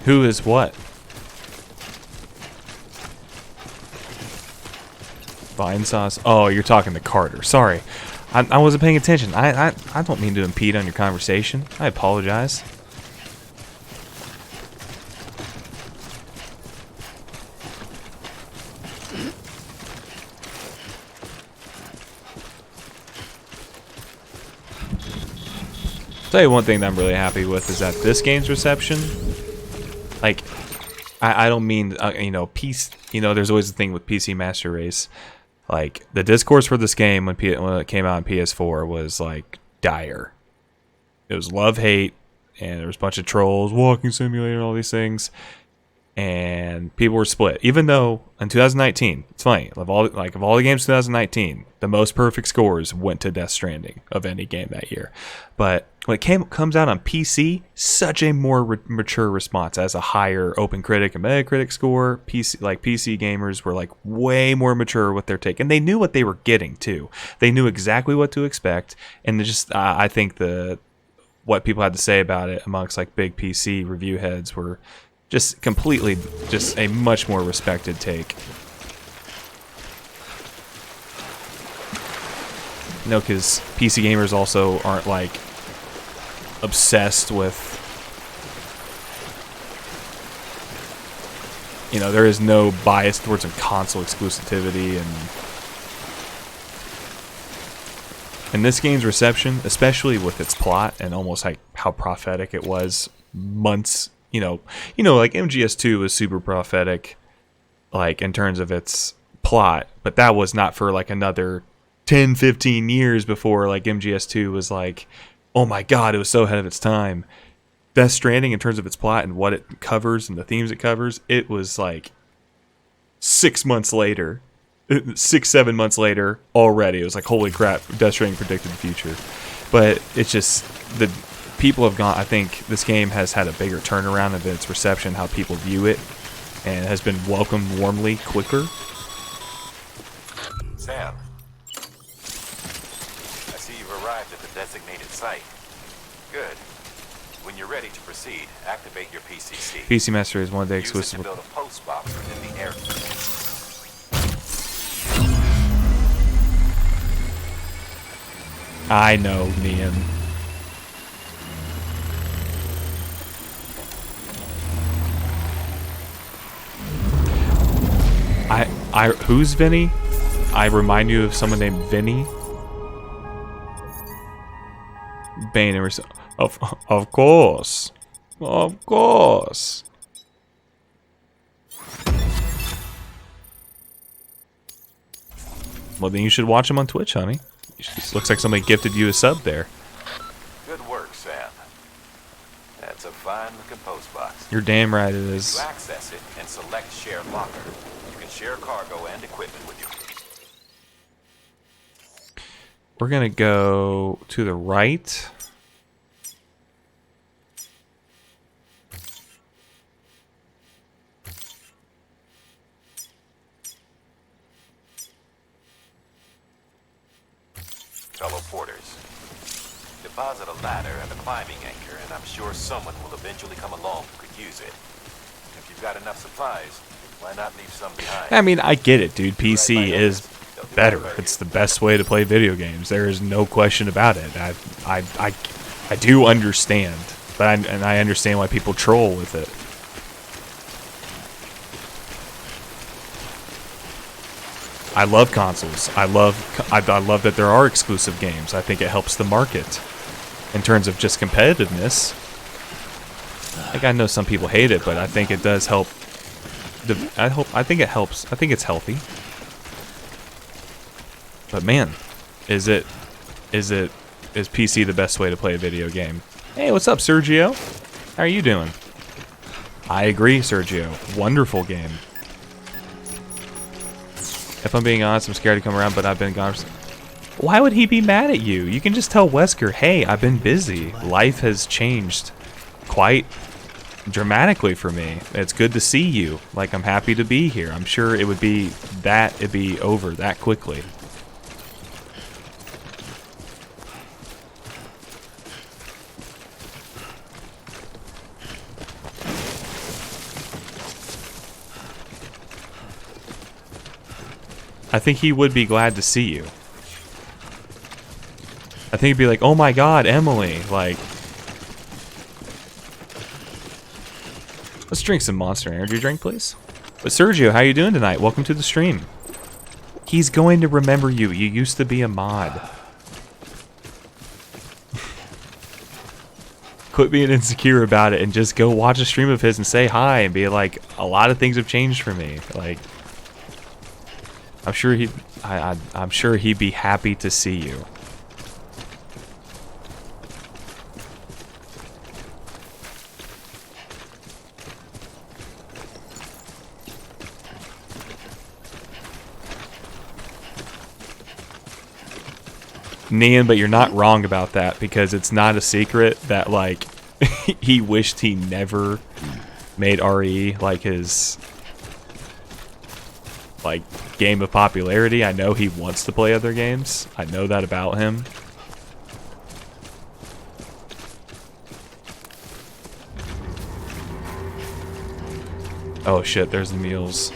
Who is what? Vine sauce. Oh, you're talking to Carter. Sorry, I wasn't paying attention. I don't mean to impede on your conversation. I apologize. Tell you one thing that I'm really happy with is that this game's reception, like, I don't mean, you know, there's always a thing with PC Master Race. Like, the discourse for this game when it came out on PS4 was, like, dire. It was love-hate, and there was a bunch of trolls, walking simulator, all these things. and people were split. Even though in 2019, it's funny, of all the games in 2019, the most perfect scores went to Death Stranding of any game that year. But when it comes out on PC, such a more mature response, as a higher Open Critic and Metacritic score. PC gamers were like way more mature with their take, and they knew what they were getting too. They knew exactly what to expect, and just I think what people had to say about it amongst like big PC review heads were just completely just a much more respected take. No, because PC gamers also aren't like obsessed with, you know, there is no bias towards a console exclusivity, and this game's reception, especially with its plot and almost like how prophetic it was months, you know, like MGS2 was super prophetic, like in terms of its plot, but that was not for like another 10, 15 years before like MGS2 was like, oh my god, it was so ahead of its time. Death Stranding, in terms of its plot and what it covers and the themes it covers, it was like 6 months later, 6-7 months later already. It was like, holy crap, Death Stranding predicted the future. But it's just, the people have gone, I think this game has had a bigger turnaround of its reception, how people view it, and has been welcomed warmly quicker. Sam, I see you've arrived at the designated site. Good. When you're ready to proceed, activate your PCC. PC Master is one of the exclusive. Use it to build a post box within the air. I know, Nian. Who's Vinny? I remind you of someone named Vinny. Bane and of course. Of course. Well, then you should watch him on Twitch, honey. It looks like somebody gifted you a sub there. Good work, Sam. That's a fine-looking post box. You're damn right it is. You access it and select Share Locker. You can share cargo and equipment with you. We're gonna go to the right. Fellow porters, deposit a ladder and a climbing anchor, and I'm sure someone will eventually come along who could use it. If you've got enough supplies, why not leave some behind? I mean, I get it, dude. PC is better. It's the best way to play video games. There is no question about it. I do understand, but I understand why people troll with it. I love consoles. I love that there are exclusive games. I think it helps the market in terms of just competitiveness. Like, I know some people hate it, but I think it does help. I think it helps. I think it's healthy. But man, is PC the best way to play a video game? Hey, what's up, Sergio? How are you doing? I agree, Sergio. Wonderful game. If I'm being honest, I'm scared to come around, but I've been gone. Why would he be mad at you? You can just tell Wesker, hey, I've been busy. Life has changed quite dramatically for me. It's good to see you. Like, I'm happy to be here. I'm sure it'd be over that quickly. I think he would be glad to see you. I think he'd be like, oh my god, Emily. Like, let's drink some Monster Energy drink, please. But Sergio, how you doing tonight? Welcome to the stream. He's going to remember you. You used to be a mod. Quit being insecure about it and just go watch a stream of his and say hi and be like, a lot of things have changed for me. Like, I'm sure he'd be happy to see you. Nian, but you're not wrong about that, because it's not a secret that, like, he wished he never made RE, like, his, like, game of popularity. I know he wants to play other games. I know that about him. Oh shit, there's the mules.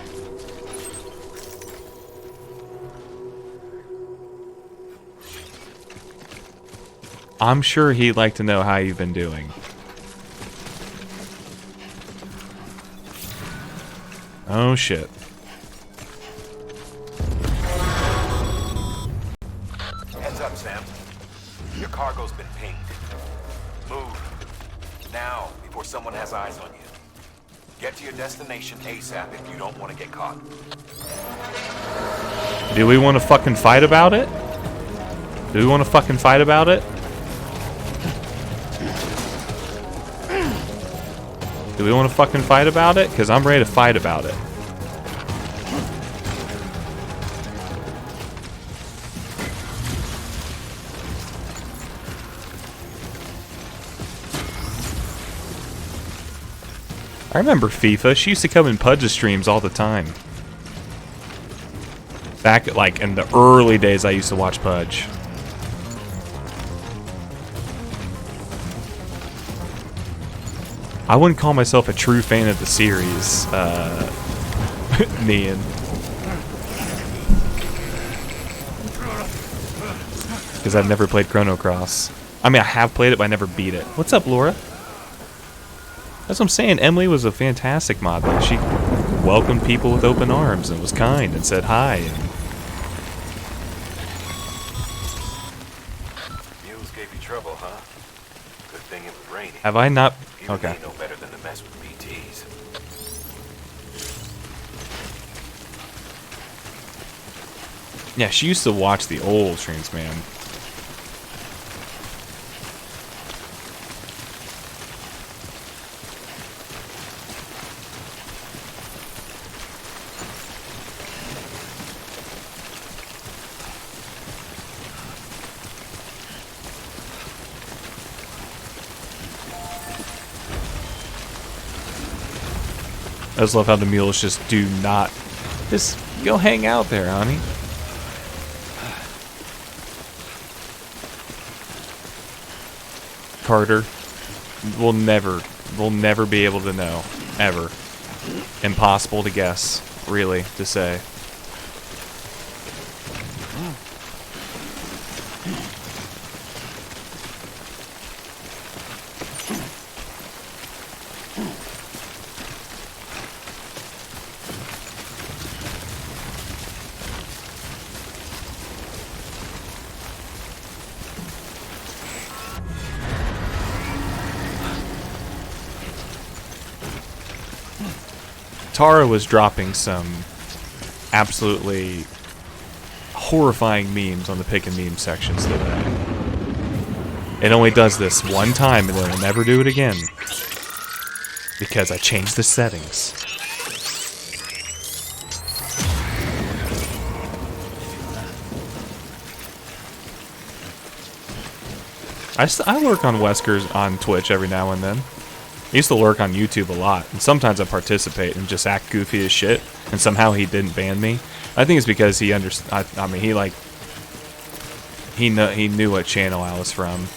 I'm sure he'd like to know how you've been doing. Oh shit. Heads up, Sam. Your cargo's been pinged. Move. Now, before someone has eyes on you. Get to your destination ASAP if you don't want to get caught. Do we want to fucking fight about it? Do we want to fucking fight about it? Do we want to fucking fight about it? Because I'm ready to fight about it. I remember FIFA. She used to come in Pudge's streams all the time. Back, like, in the early days I used to watch Pudge. I wouldn't call myself a true fan of the series, Nian. Because I've never played Chrono Cross. I mean, I have played it, but I never beat it. What's up, Laura? That's what I'm saying. Emily was a fantastic mod. Like, she welcomed people with open arms and was kind and said hi. And Mules gave you trouble, huh? Good thing it was raining. have I not? Even Okay. they know better than to mess with BTs. Yeah, she used to watch the old streams, man. I just love how the mules just do not. Just go hang out there, honey. Carter, we'll never be able to know. Ever. Impossible to guess, really, to say. Tara was dropping some absolutely horrifying memes on the pick and meme sections today. It only does this one time and then it'll never do it again. Because I changed the settings. I lurk on Wesker's on Twitch every now and then. I used to lurk on YouTube a lot, and sometimes I participate and just act goofy as shit, and somehow he didn't ban me. I think it's because he understood. I mean, he knew what channel I was from.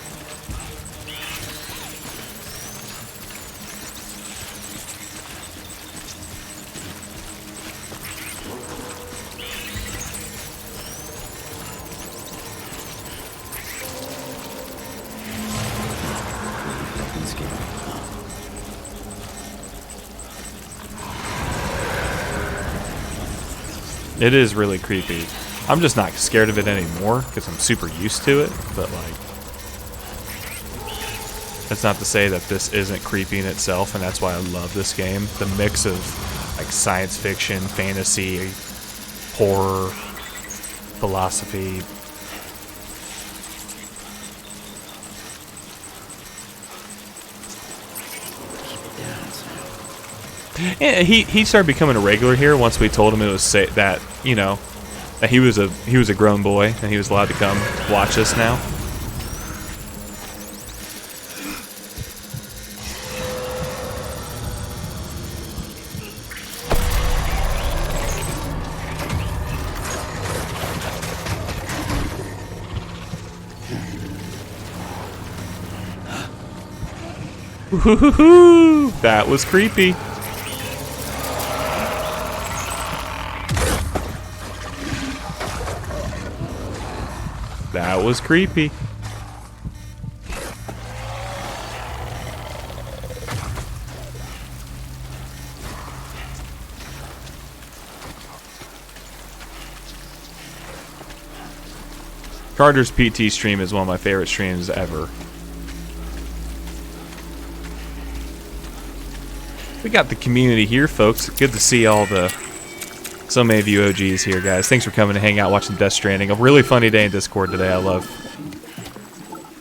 It is really creepy. I'm just not scared of it anymore because I'm super used to it, but like, that's not to say that this isn't creepy in itself, and that's why I love this game. The mix of like science fiction, fantasy, horror, philosophy. Yeah, he started becoming a regular here once we told him it was that, you know, He was a grown boy, and he was allowed to come watch us now. Woohoo! That was creepy. That was creepy. Carter's PT stream is one of my favorite streams ever. We got the community here, folks. Good to see so many of you OGs here, guys. Thanks for coming to hang out watching Death Stranding. A really funny day in Discord today, I love.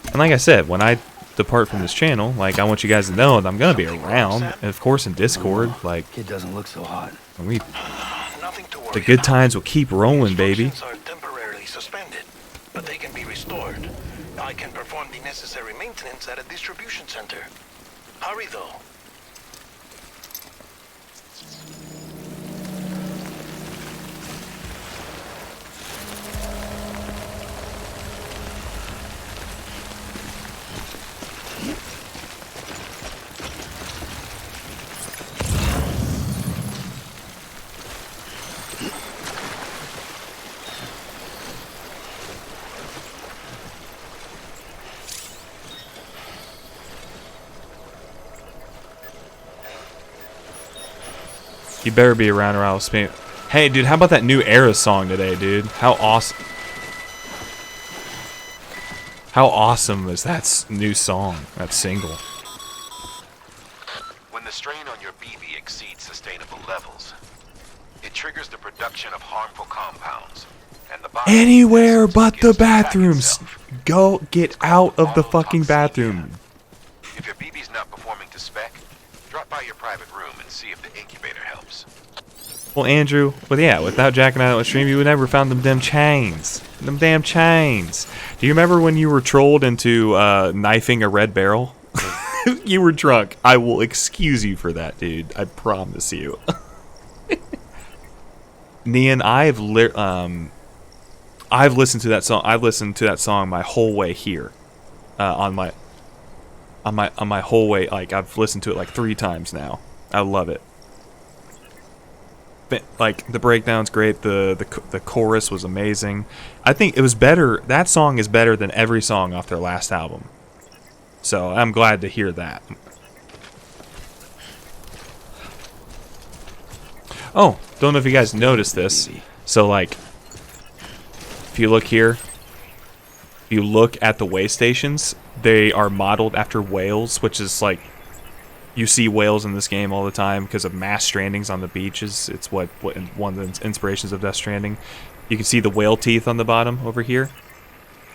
And like I said, when I depart from this channel, like, I want you guys to know that I'm gonna be around, and of course in Discord, like, It doesn't look so hot. the good times will keep rolling, baby. Are temporarily suspended, but they can be restored. I can perform the necessary maintenance at a distribution center. Hurry though. You better be around or I'll spin. Hey, dude, how about that new Era song today, dude? How awesome! How awesome is that new song? That single. When the strain on your BB exceeds sustainable levels, it triggers the production of harmful compounds, and the body Anywhere but the bathrooms. Go get out of the fucking bathroom. If your BB's not performing to spec, drop by your private room and see if the incubator helps. Well, Andrew, but yeah, without jacking out on stream, you would never found them damn chains. Them damn chains. Do you remember when you were trolled into knifing a red barrel? You were drunk. I will excuse you for that, dude. I promise you. Nian, I've listened to that song. I've listened to that song my whole way here, on my whole way. Like, I've listened to it like 3 times now. I love it. But, like, the breakdown's great. The chorus was amazing. I think it was better. That song is better than every song off their last album. So I'm glad to hear that. Oh, don't know if you guys noticed this. So, like, if you look here, if you look at the way stations, they are modeled after whales, which is like, you see whales in this game all the time because of mass strandings on the beaches. It's what one of the inspirations of Death Stranding. You can see the whale teeth on the bottom over here.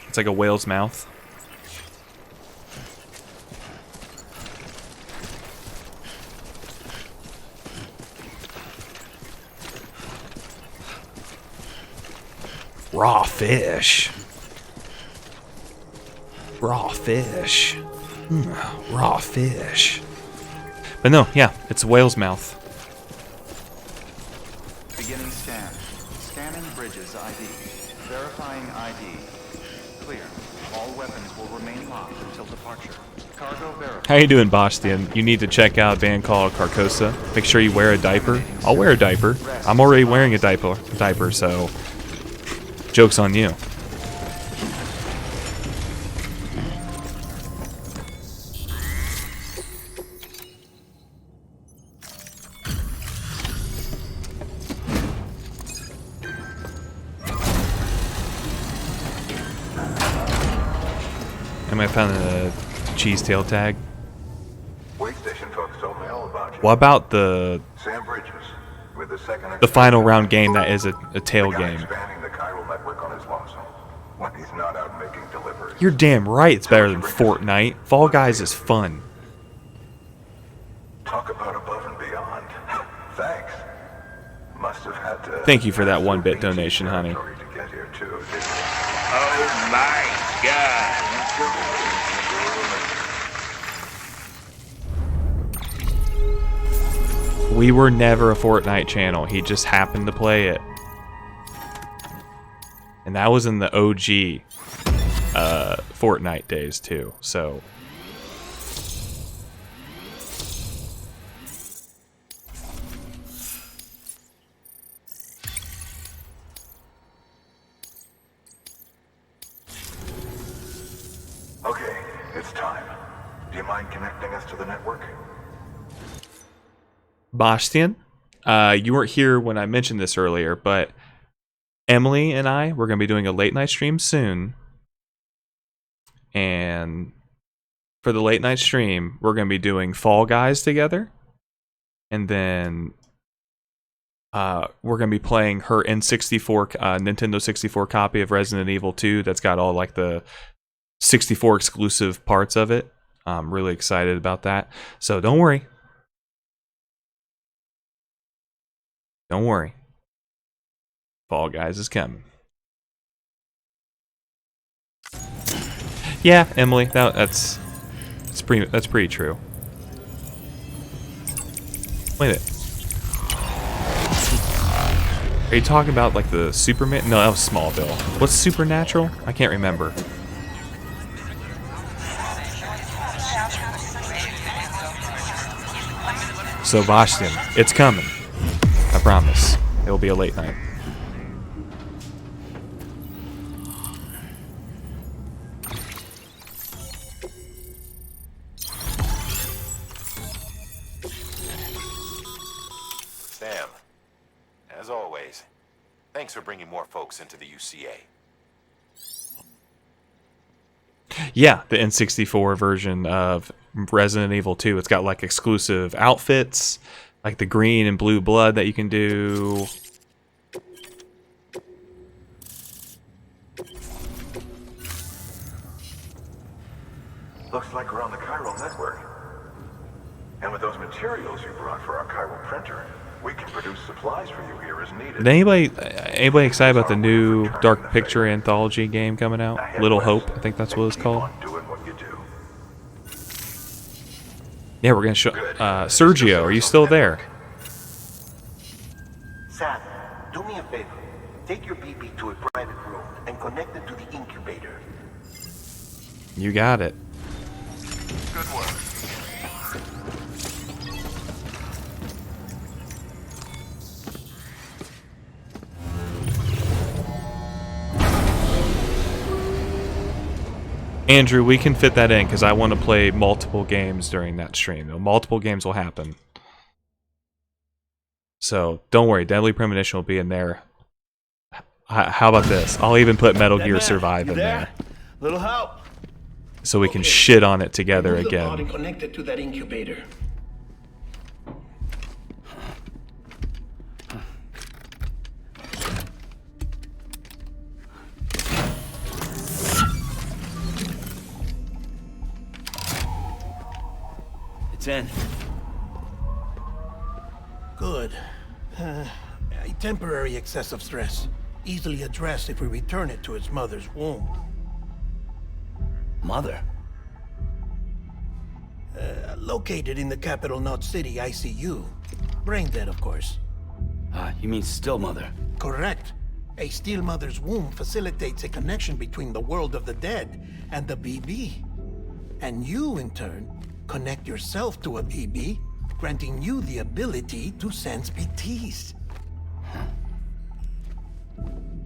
It's like a whale's mouth. Raw fish. Raw fish. Raw fish. But no, yeah, it's a whale's mouth. Beginning scan. Scanning bridges ID. Verifying ID. Clear. All weapons will remain locked until departure. Cargo verified. How you doing, Bastian? You need to check out a band called Carcosa. Make sure you wear a diaper. I'll wear a diaper. I'm already wearing a diaper, so joke's on you. I found a cheese tail tag. What about the final round game that is a tail game? You're damn right it's better than Fortnite. Fall Guys is fun. Talk about above and beyond. Thanks. Must must have had Thank you for that 1-bit donation, honey. to get here too, didn't they? Oh my god. We were never a Fortnite channel. He just happened to play it. And that was in the OG Fortnite days too. So Okay, it's time. Do you mind connecting us to the network? Bastian, you weren't here when I mentioned this earlier, but Emily and I, we're going to be doing a late night stream soon. And for the late night stream, we're going to be doing Fall Guys together. And then we're going to be playing her N64, Nintendo 64 copy of Resident Evil 2 that's got all like the 64 exclusive parts of it. I'm really excited about that. So don't worry. Don't worry. Fall Guys is coming. Yeah, Emily, that's pretty true. Wait a minute. Are you talking about like the Superman? No, that was Smallville. What's Supernatural? I can't remember. So Bastian, it's coming. I promise. It will be a late night. Sam, as always, thanks for bringing more folks into the UCA. Yeah, the N64 version of Resident Evil 2. It's got like exclusive outfits, like the green and blue blood that you can do. Looks like we're on the chiral network. And with those materials you brought for our chiral printer, we can produce supplies for you here as needed. Is anybody excited about the new Dark Picture anthology game coming out? Little Hope, I think that's what it's called. Doing what you do. Yeah, we're gonna show. Sergio, are you still there? Sam, do me a favor. Take your BB to a private room and connect it to the incubator. You got it. Good work. Andrew, we can fit that in because I want to play multiple games during that stream. Multiple games will happen. So don't worry, Deadly Premonition will be in there. How about this? I'll even put Metal Gear Survive in there. Little help. So we can shit on it together Move the pod again. and connect it to that incubator. It's in. Good. A temporary excess of stress. Easily addressed if we return it to its mother's womb. Mother? Located in the capital Knot City ICU. Brain dead, of course. You mean still mother? Correct. A steel mother's womb facilitates a connection between the world of the dead and the BB. And you, in turn, connect yourself to a BB, granting you the ability to sense BTs.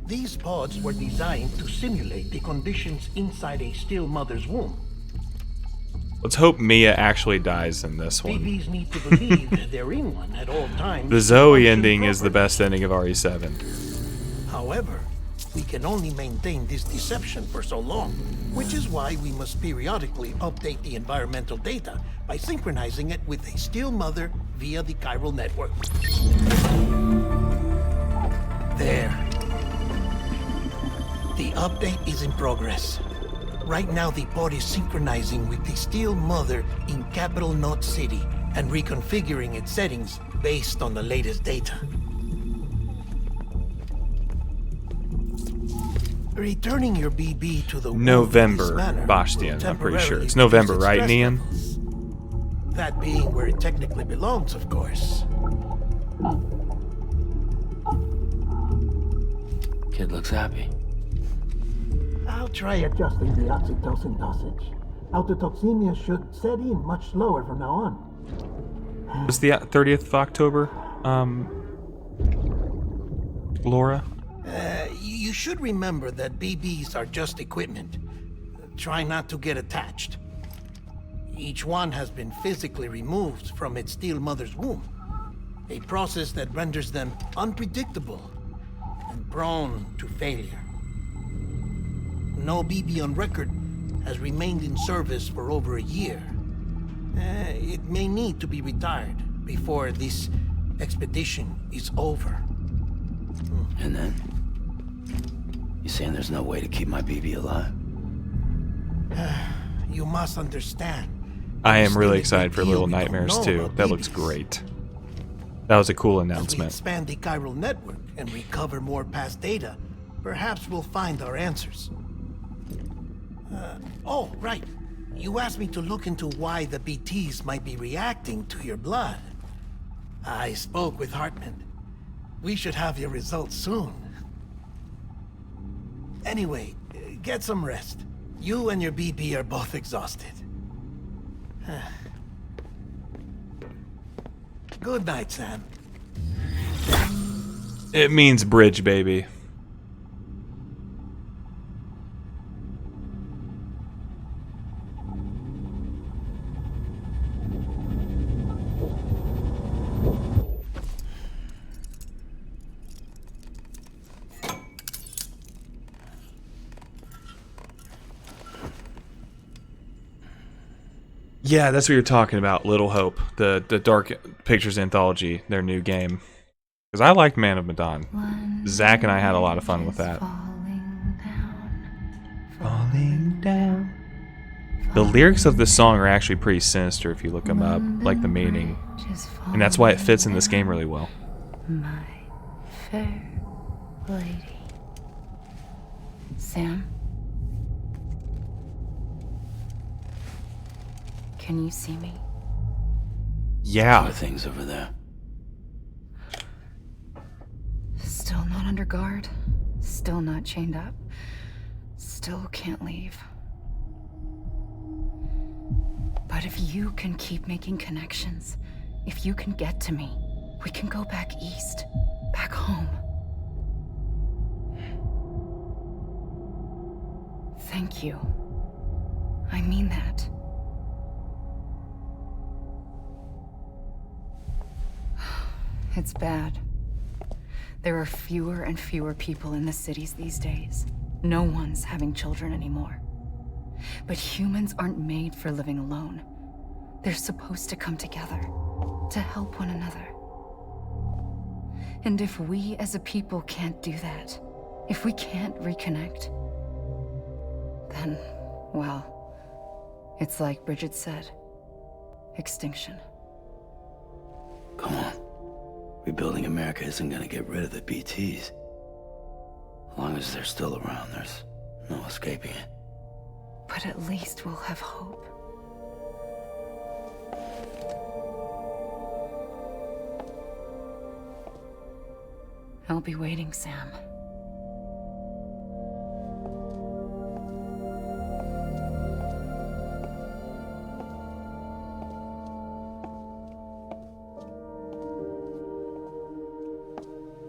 These pods were designed to simulate the conditions inside a still mother's womb. Let's hope Mia actually dies in this one. BBs need to believe they're in one at all times. The Zoe ending is the best ending of RE7. However, we can only maintain this deception for so long, which is why we must periodically update the environmental data by synchronizing it with a still mother via the chiral network. There. The update is in progress. Right now, the pod is synchronizing with the steel mother in capital Knot City and reconfiguring its settings based on the latest data. Returning your BB to the womb in November, this manner will Bastian. I'm pretty sure temporarily it's November, reduce its right, stress Nian? levels. That being where it technically belongs, of course. Kid looks happy. I'll try adjusting the oxytocin dosage. Autotoxemia should set in much slower from now on. Was the 30th of October, Laura? You should remember that BBs are just equipment. Try not to get attached. Each one has been physically removed from its steel mother's womb. A process that renders them unpredictable and prone to failure. No BB on record has remained in service for over a year. It may need to be retired before this expedition is over. And then? You saying there's no way to keep my BB alive? You must understand. I am really excited for Little Nightmares too. That looks great. That was a cool As we announcement. expand the chiral network and recover more past data, perhaps we'll find our answers. Oh, right. You asked me to look into why the BTs might be reacting to your blood. I spoke with Hartman. We should have your results soon. Anyway, get some rest. You and your BB are both exhausted. Good night, Sam. It means bridge, baby. Yeah, that's what you're talking about, Little Hope, the Dark Pictures Anthology, their new game. Because I liked Man of Medan. Zach and I had a lot of fun with that. Falling down. The lyrics of this song are actually pretty sinister if you look them up, like the meaning. And that's why it fits in this game really well. My fair lady. Sam? Can you see me? Yeah. There are things over there. Still not under guard. Still not chained up. Still can't leave. But if you can keep making connections, if you can get to me, we can go back east. Back home. Thank you. I mean that. It's bad. There are fewer and fewer people in the cities these days. No one's having children anymore. But humans aren't made for living alone. They're supposed to come together, to help one another. And if we as a people can't do that, if we can't reconnect, then, well, it's like Bridget said, extinction. Come on. Rebuilding America isn't gonna get rid of the BTs. As long as they're still around, there's no escaping it. But at least we'll have hope. I'll be waiting, Sam.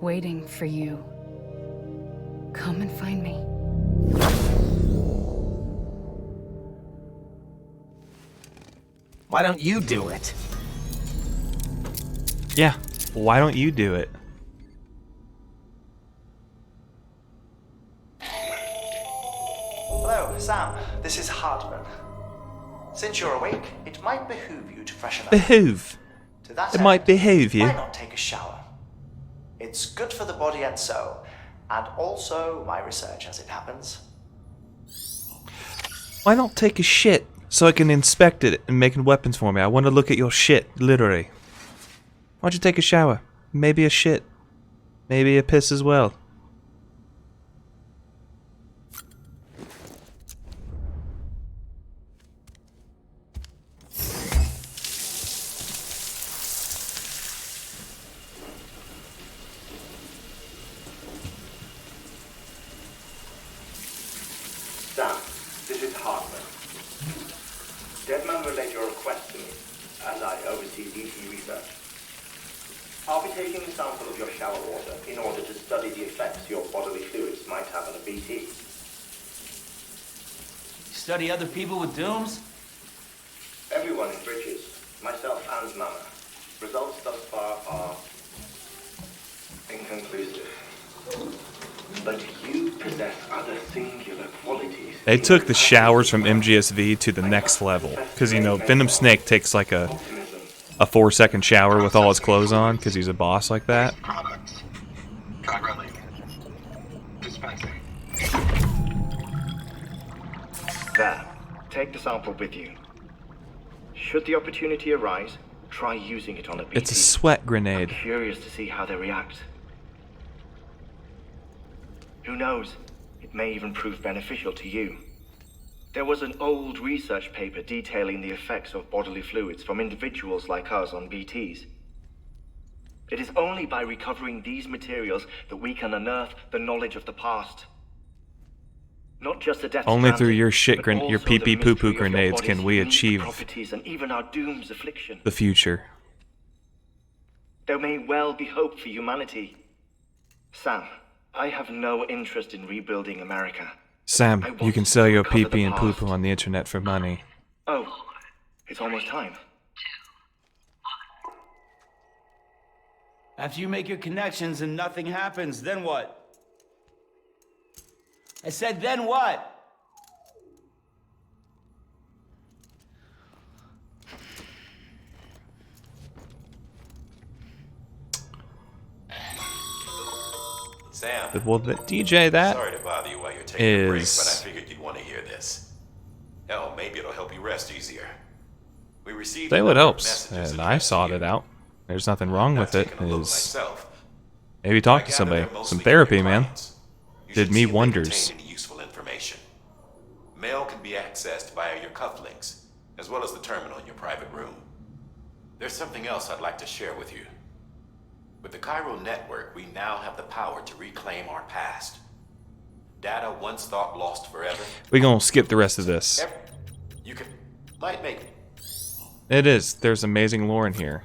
Waiting for you. Come and find me. Why don't you do it? Yeah, why don't you do it? Hello, Sam. This is Hartman. Since you're awake, it might behoove you to freshen up. Behoove. To that It end, might behoove you. why not take a shower? It's good for the body and soul, and also my research as it happens. Why not take a shit so I can inspect it and make weapons for me? I want to look at your shit, literally. Why don't you take a shower? Maybe a shit. Maybe a piss as well. be taking a sample of your shower water in order to study the effects your bodily fluids might have on a BT. Study other people with dooms? Everyone in Bridges, myself and Mama. Results thus far are inconclusive. But you possess other singular qualities. They took the showers from MGSV to the next level. Because, you know, Venom Snake takes like a 4-second shower with all his clothes on because he's a boss like that. There. Take the sample with you. Should the opportunity arise, try using it on a BT. It's a sweat grenade. I'm curious to see how they react. Who knows? It may even prove beneficial to you. There was an old research paper detailing the effects of bodily fluids from individuals like us on BTs. It is only by recovering these materials that we can unearth the knowledge of the past. Not just the death Only through your your pee-pee poo-poo grenades can we achieve and even our doom's affliction. the future. There may well be hope for humanity. Sam, I have no interest in rebuilding America. Sam, you can sell your pee-pee and poo-poo on the internet for money. Oh, it's almost time. After you make your connections and nothing happens, then what? I said, then what? Sam. Well, the DJ, that Sorry to bother you while you're taking a break, is... but I figured you'd want to hear this. Hell, maybe it'll help you rest easier. We received Say a what number of helps, messages and I sought it out. There's nothing wrong with it. Is maybe talk to somebody. Some therapy, man. Did me wonders. Any useful information. Mail can be accessed via your cufflinks, as well as the terminal in your private room. There's something else I'd like to share with you. With the Cairo network, we now have the power to reclaim our past. Data once thought lost forever. We're gonna skip the rest of this. You can might make It is. There's amazing lore in here.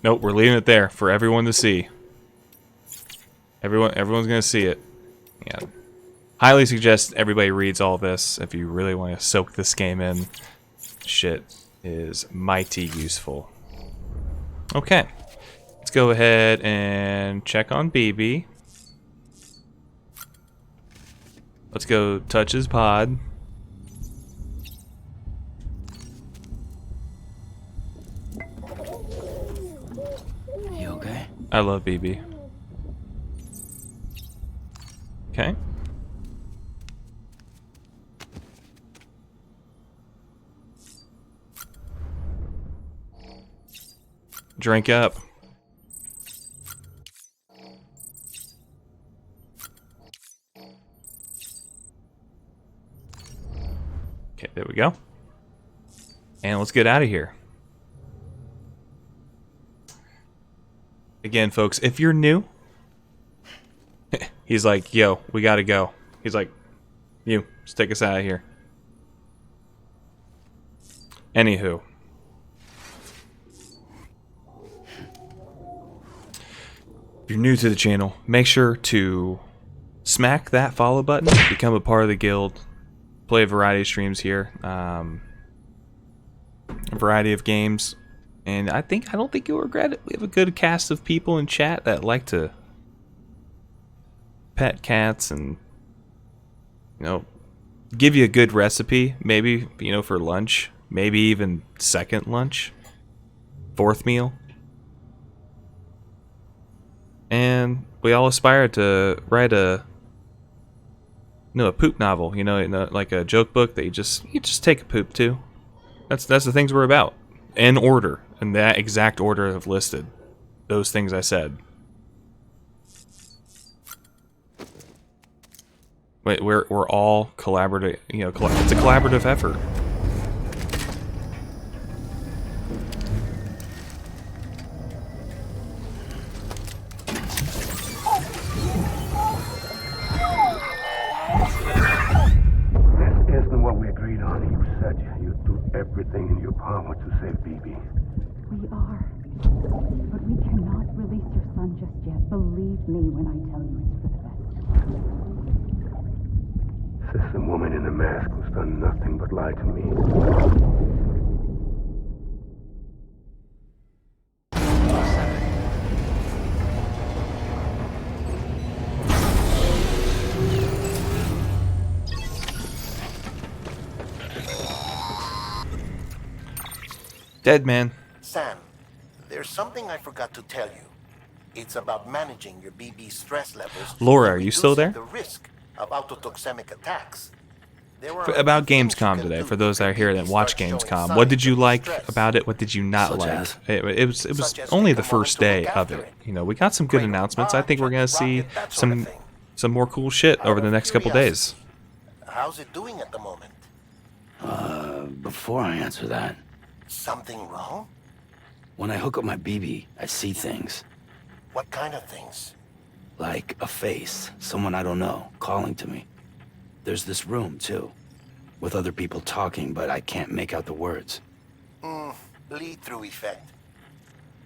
Nope, we're leaving it there for everyone to see. Everyone's gonna see it. Yeah. Highly suggest everybody reads all this if you really want to soak this game in. Shit is mighty useful. Okay. Let's go ahead and check on BB. Let's go touch his pod. You okay? I love BB. Okay. Drink up. Okay, there we go. And let's get out of here. Again, folks, if you're new, he's like, yo, we gotta go. He's like, you, just take us out of here. Anywho. If you're new to the channel, make sure to smack that follow button, become a part of the guild, play a variety of streams here, a variety of games, and I don't think you'll regret it. We have a good cast of people in chat that like to pet cats and, you know, give you a good recipe, maybe, you know, for lunch, maybe even second lunch, fourth meal. And we all aspire to write a poop novel, you know, like a joke book that you just take a poop to. That's the things we're about, in order, in that exact order I've listed those things I said. Wait, we're all collaborative, you know, it's a collaborative effort. Isn't what we agreed on. You said you'd do everything in your power to save BB. We are. But we cannot release your son just yet. Believe me when I tell you it's for the best. Says the woman in the mask who's done nothing but lie to me. Dead man. Sam, there's something I forgot to tell you. It's about managing your BB stress levels. Laura, are you still there? The risk of autotoxemic attacks. About Gamescom today, for those that are here that watch Gamescom, what did you like about it? What did you not like? It was only the first day of it. You know, we got some good announcements. I think we're gonna see some more cool shit over the next couple days. How's it doing at the moment? Before I answer that, Something wrong? when I hook up my BB, I see things. What kind of things? Like a face, someone I don't know, calling to me. There's this room, too, with other people talking, but I can't make out the words. Lead-through effect.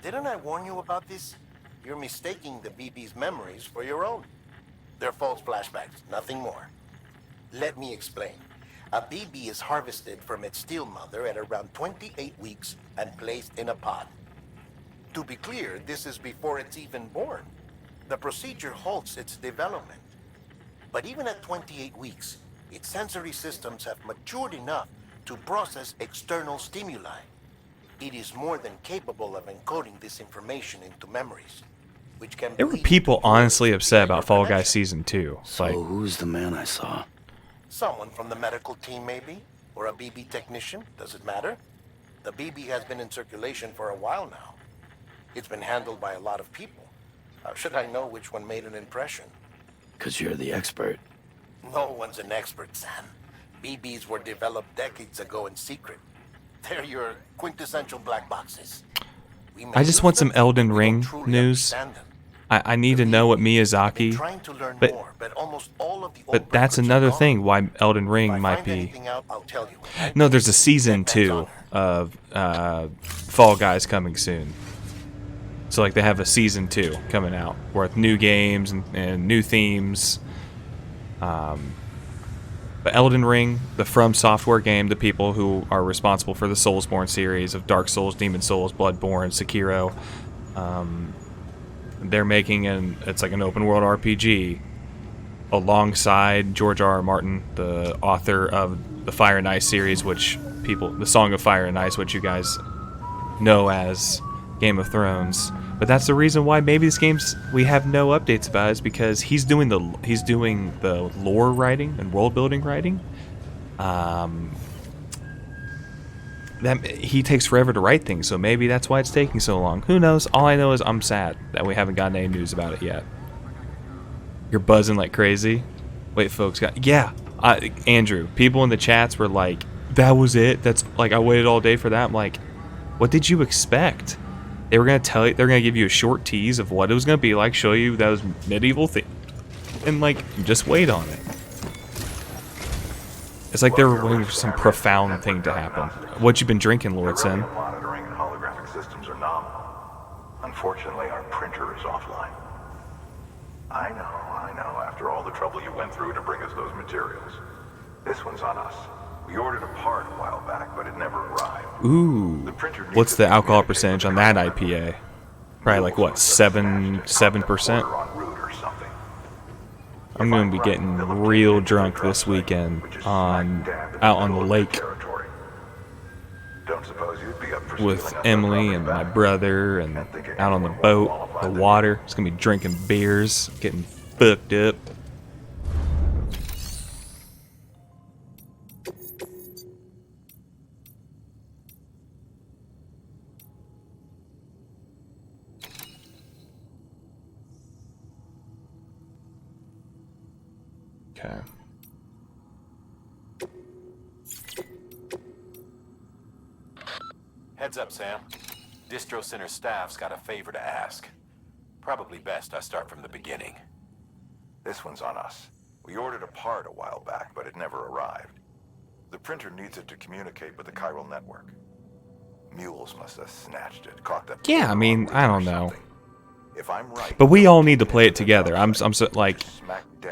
Didn't I warn you about this? You're mistaking the BB's memories for your own. They're false flashbacks, nothing more. Let me explain. A BB is harvested from its steel mother at around 28 weeks and placed in a pod. To be clear, this is before it's even born. The procedure halts its development. But even at 28 weeks, its sensory systems have matured enough to process external stimuli. It is more than capable of encoding this information into memories, which can. There were people honestly upset about Fall Guys Season 2. So who's the man I saw? Someone from the medical team, maybe? Or a BB technician? Does it matter? The BB has been in circulation for a while now. It's been handled by a lot of people. How should I know which one made an impression? 'Cause you're the expert. No one's an expert, Sam. BBs were developed decades ago in secret. They're your quintessential black boxes. I just want some Elden Ring news. I need to know what Miyazaki. But that's another thing why Elden Ring might be. No, there's a season 2 of Fall Guys coming soon. So like they have a season 2 coming out with new games and new themes. But Elden Ring, the From Software game, the people who are responsible for the Soulsborne series of Dark Souls, Demon Souls, Bloodborne, Sekiro, they're making it's like an open world RPG alongside George R.R. Martin, the author of the Fire and Ice series, the Song of Fire and Ice, which you guys know as Game of Thrones. But that's the reason why maybe this game's we have no updates about it, is because he's doing the lore writing and world building writing. That he takes forever to write things, so maybe that's why it's taking so long. Who knows? All I know is I'm sad that we haven't gotten any news about it yet. You're buzzing like crazy. Wait, folks, Andrew, people in the chats were like, "That was it? That's like I waited all day for that." I'm like, what did you expect? They were gonna tell you, they're gonna give you a short tease of what it was gonna be like, show you those medieval things, and like just wait on it. It's like they were waiting for some profound thing to happen. What you been drinking, Lord Sin? Monitoring and holographic systems are nominal. Unfortunately, our printer is offline. I know. After all the trouble you went through to bring us those materials, this one's on us. We ordered a part a while back, but it never arrived. Ooh. What's the alcohol percentage on that IPA? Probably like what, 7%? I'm gonna be getting real drunk this weekend out on the lake with Emily and my brother, and out on the boat, the water. It's gonna be drinking beers, getting fucked up. Okay. Heads up, Sam. Distro Center staff's got a favor to ask. Probably best I start from the beginning. This one's on us. We ordered a part a while back, but it never arrived. The printer needs it to communicate with the chiral network. Mules must have snatched it, caught that. Yeah, I mean, I don't know. If I'm right, but we all need to play it together. I'm so, like,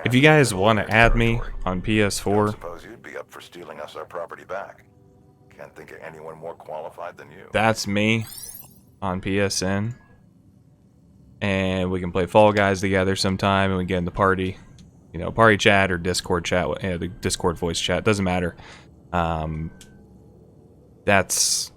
if you guys want to add me on PS4, suppose you'd be up for stealing us our property back. Can't think of anyone more qualified than you. that's me on PSN, and we can play Fall Guys together sometime, and we get in the party, you know, party chat or Discord chat, the Discord voice chat, doesn't matter. That's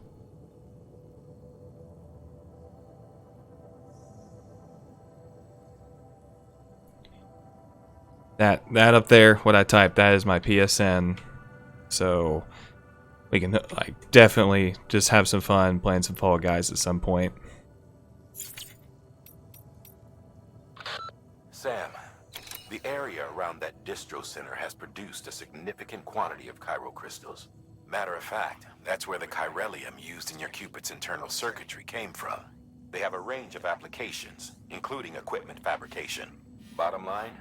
that up there, what I typed, that is my PSN. So we can like definitely just have some fun playing some Fall Guys at some point. Sam, the area around that distro center has produced a significant quantity of chiral crystals. Matter of fact, that's where the chiralium used in your Cupid's internal circuitry came from. They have a range of applications, including equipment fabrication. Bottom line,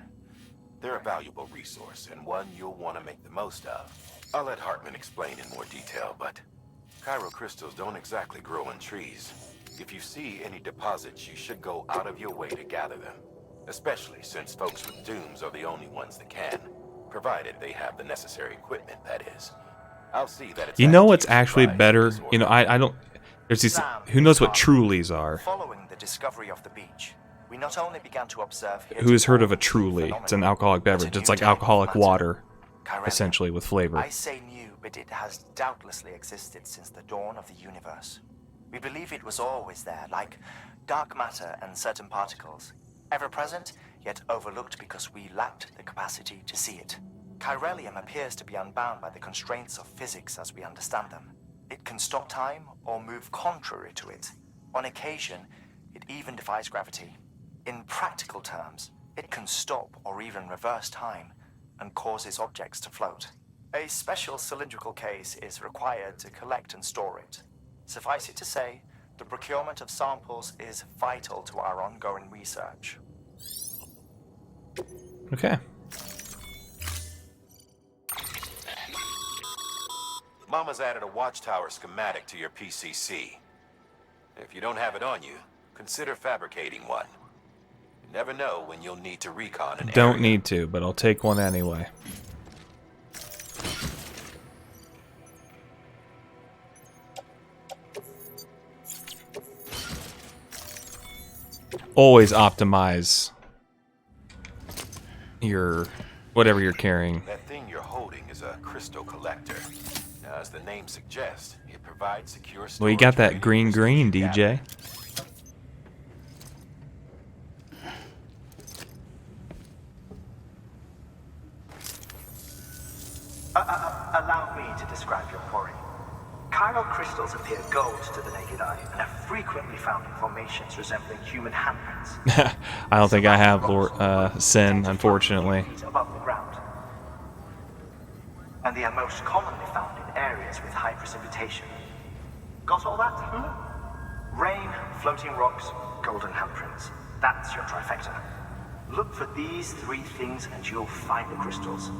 they're a valuable resource and one you'll want to make the most of. I'll let Hartman explain in more detail, but chiral crystals don't exactly grow in trees. If you see any deposits, you should go out of your way to gather them. Especially since folks with dooms are the only ones that can. Provided they have the necessary equipment, that is. I'll see that it's... You know what's actually better? You know, I don't... There's these... Who knows what Trulies are? Following the discovery of the beach, we not only began to observe... Who has heard of a Truly? It's an alcoholic beverage. It's like alcoholic water, essentially, with flavor. I say new, but it has doubtlessly existed since the dawn of the universe. We believe it was always there, like dark matter and certain particles. Ever present, yet overlooked because we lacked the capacity to see it. Chiralium appears to be unbound by the constraints of physics as we understand them. It can stop time or move contrary to it. On occasion, it even defies gravity. In practical terms, it can stop or even reverse time and causes objects to float. A special cylindrical case is required to collect and store it. Suffice it to say, the procurement of samples is vital to our ongoing research. Okay. Mama's added a watchtower schematic to your PCC. If you don't have it on you, consider fabricating one. You never know when you'll need to recon an Don't area. need to, but I'll take one anyway. Always optimize your whatever you're carrying. That thing you're holding is a crystal collector. Now, as the name suggests, it provides secure storage. Well, you got that green, DJ. Allow me to describe your quarry. Chiral crystals appear gold to the naked eye and are frequently found in formations resembling human handprints. I don't think I have Sin, unfortunately. Above the ground. And they are most commonly found in areas with high precipitation. Got all that? Rain, floating rocks, golden handprints. That's your trifecta. Look for these three things and you'll find the crystals.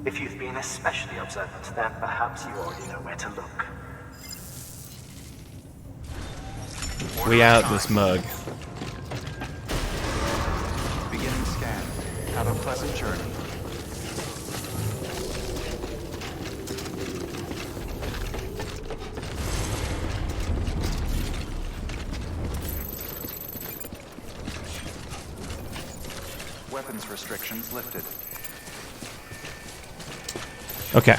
If you've been especially observant, then perhaps you already know where to look. We out this mug. Beginning scan. Have a pleasant journey. Weapons restrictions lifted. Okay.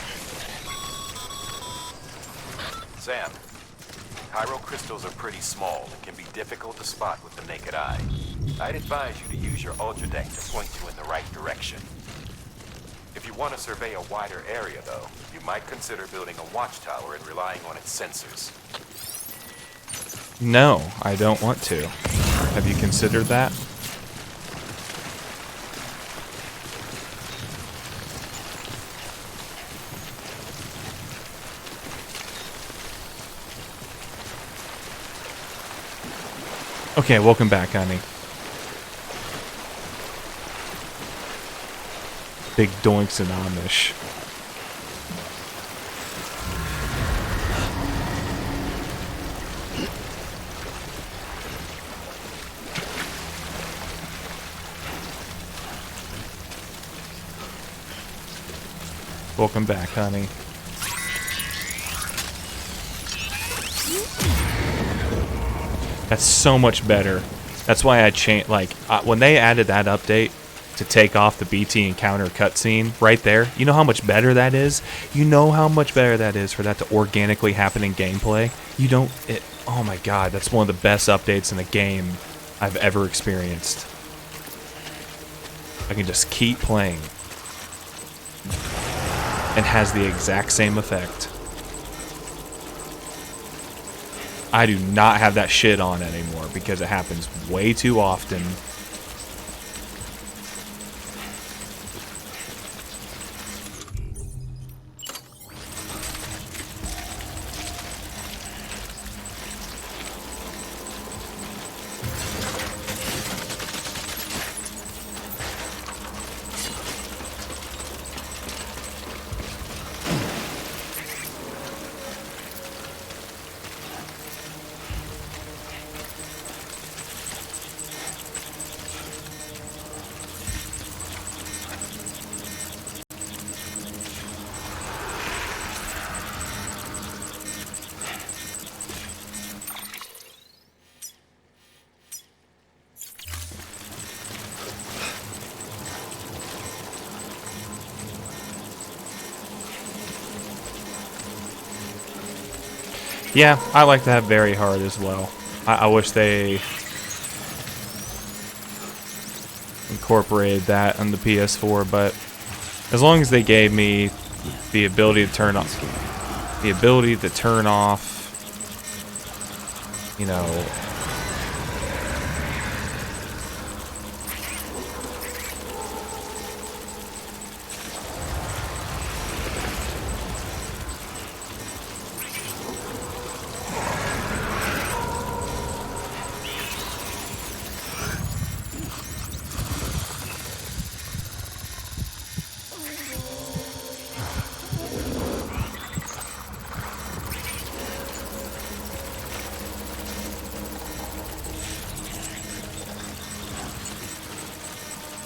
Sam, chiral crystals are pretty small and can be difficult to spot with the naked eye. I'd advise you to use your ultra deck to point you in the right direction. If you want to survey a wider area, though, you might consider building a watchtower and relying on its sensors. No, I don't want to. Have you considered that? Okay, welcome back, honey. Big doinks and Amish. Welcome back, honey. That's so much better. That's why I changed. Like when they added that update to take off the BT encounter cutscene right there. You know how much better that is. You know how much better that is for that to organically happen in gameplay. You don't. Oh my god, that's one of the best updates in a game I've ever experienced. I can just keep playing. And has the exact same effect. I do not have that shit on anymore because it happens way too often. Yeah, I like that very hard as well. I wish they incorporated that on the PS4, but as long as they gave me the ability to turn off, you know,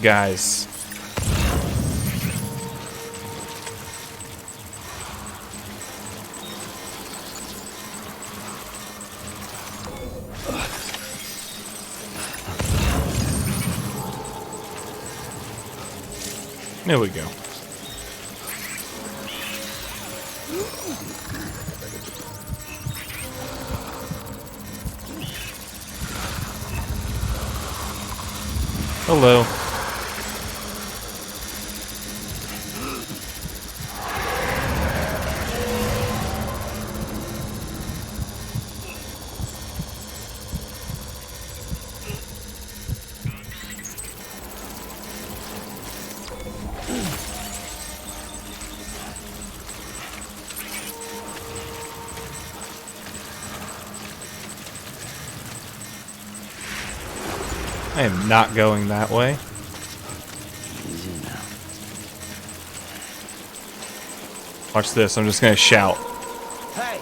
guys. There we go. Hello. I am not going that way. Easy now. Watch this, I'm just gonna shout. Hey!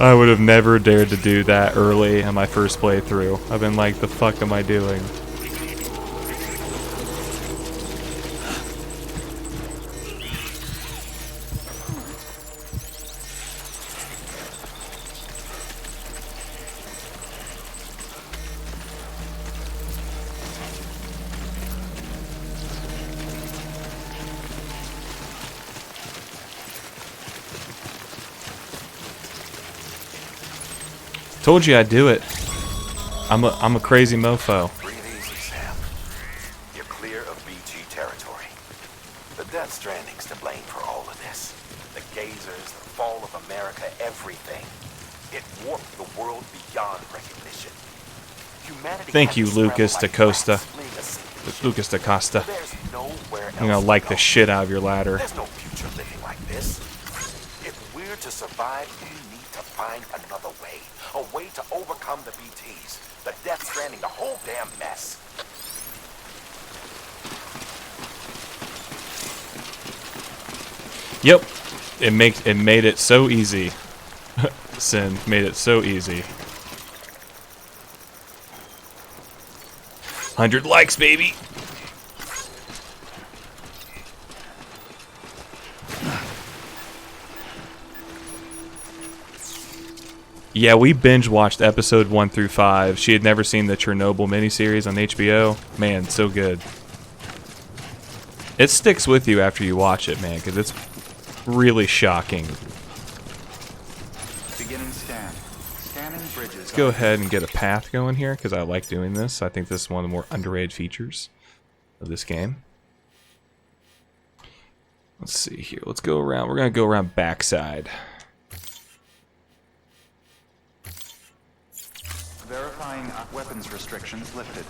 I would have never dared to do that early in my first playthrough. I've been like, the fuck am I doing? Told you I'd do it. I'm a crazy mofo. Breathe easy, Sam. You're clear of BT territory. The Death Stranding's to blame for all of this. The gazers, the fall of America, everything. It warped the world beyond recognition. Humanity. Thank you, Lucas DaCosta. Lucas DaCosta. I'm gonna like the shit out of your ladder. There's no future living like this. If we're to survive, we need to find another way. A way to overcome the BTs, the Death Stranding, the whole damn mess. Yep. It made it so easy. Sin made it so easy. 100 likes, baby. Yeah, we binge watched episode 1 through 5. She had never seen the Chernobyl miniseries on HBO. Man, so good. It sticks with you after you watch it, man, because it's really shocking. Beginning scan. Scanning bridges. Let's go ahead and get a path going here, because I like doing this. I think this is one of the more underrated features of this game. Let's see here. Let's go around. We're going to go around backside. Verifying weapons restrictions lifted.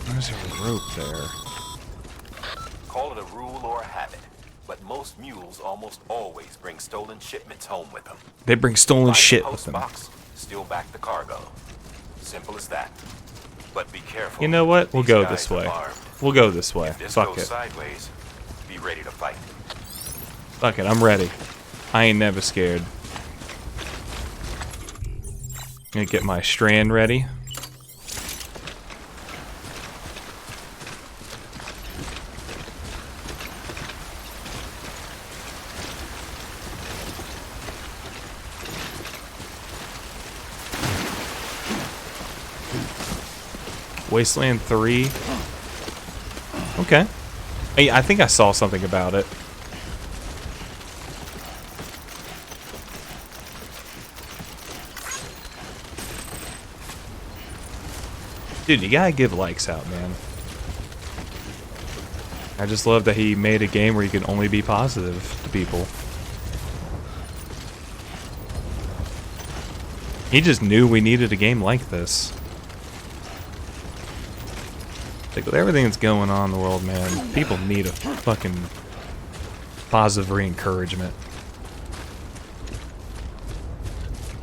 There's a rope there. Call it a rule or a habit, but most mules almost always bring stolen shipments home with them. They bring stolen shit with them. Box, steal back the cargo. Simple as that. But be careful. You know what? We'll These go guys this way. are armed. We'll go this way. If this Fuck goes it. sideways, be ready to fight. Fuck it. I'm ready. I ain't never scared. Gonna get my strand ready. Wasteland 3. Okay. Hey, I think I saw something about it. Dude, you gotta give likes out, man. I just love that he made a game where you can only be positive to people. He just knew we needed a game like this. Like, with everything that's going on in the world, man, people need a fucking positive re-encouragement.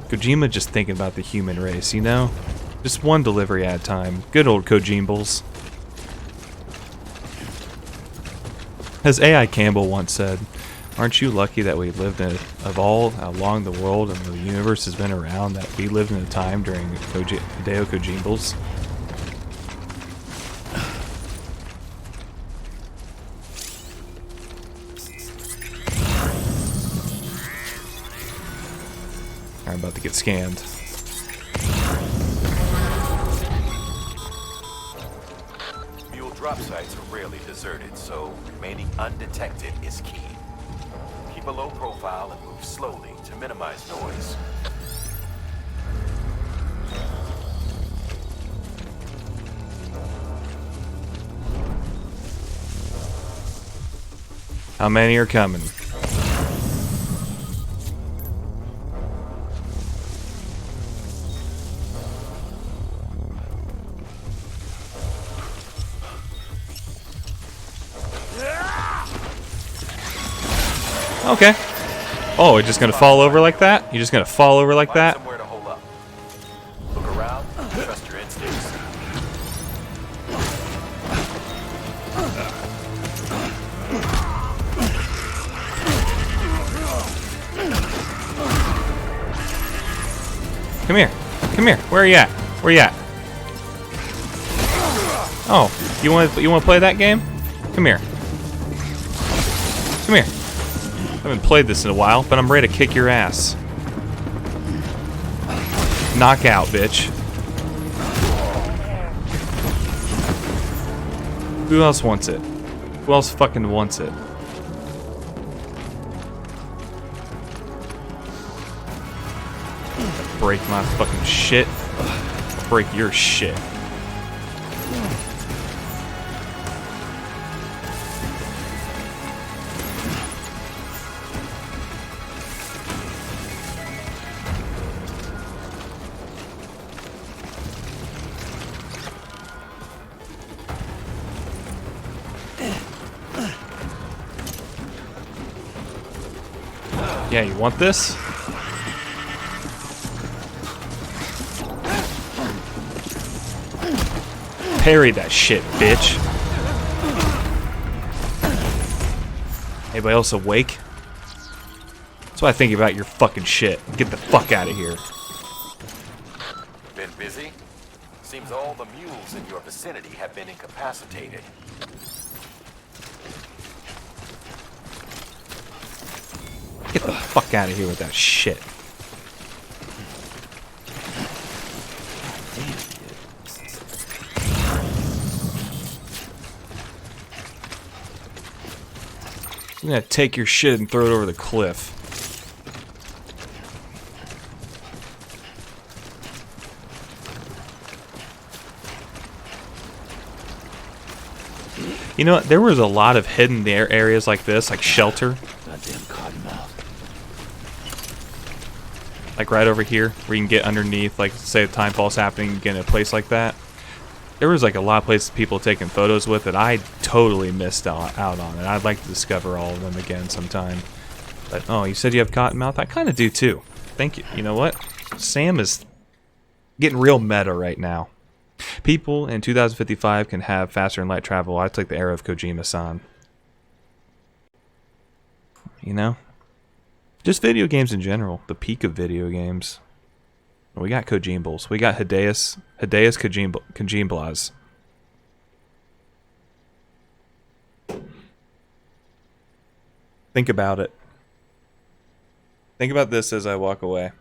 Kojima just thinking about the human race, you know? Just one delivery at a time. Good old Kojimbles. As A.I. Campbell once said, aren't you lucky that we lived in evolved along the world and the universe has been around, that we lived in a time during Hideo Kojimbles? I'm about to get scanned. Mule drop sites are rarely deserted, so remaining undetected is key. Keep a low profile and move slowly to minimize noise. How many are coming? Okay. Oh, it's just gonna fall over like that? You're just gonna fall over like that? Somewhere to hold up. Look around, trust your instincts. Come here. Come here. Where are you at? Where you at? Oh, you want to play that game? Come here. Come here. I haven't played this in a while, but I'm ready to kick your ass. Knockout, bitch. Who else wants it? Who else fucking wants it? Break my fucking shit. Break your shit. Yeah, you want this? Parry that shit, bitch. Anybody else awake? That's what I think about your fucking shit. Get the fuck out of here. Been busy? Seems all the mules in your vicinity have been incapacitated. Get the fuck out of here with that shit. I'm gonna take your shit and throw it over the cliff. You know what? There was a lot of hidden areas like this, like shelter. Goddamn cottonmouth. Like right over here, where you can get underneath, like say the timefall's happening, you get in a place like that. There was like a lot of places people taking photos with that I totally missed out on, and I'd like to discover all of them again sometime. But oh, you said you have cottonmouth? I kind of do too. Thank you. You know what? Sam is getting real meta right now. People in 2055 can have faster and light travel. I take the era of Kojima-san. You know? Just video games in general. The peak of video games. We got Kojimbles. We got Hideus Kojimblas. Think about it. Think about this as I walk away.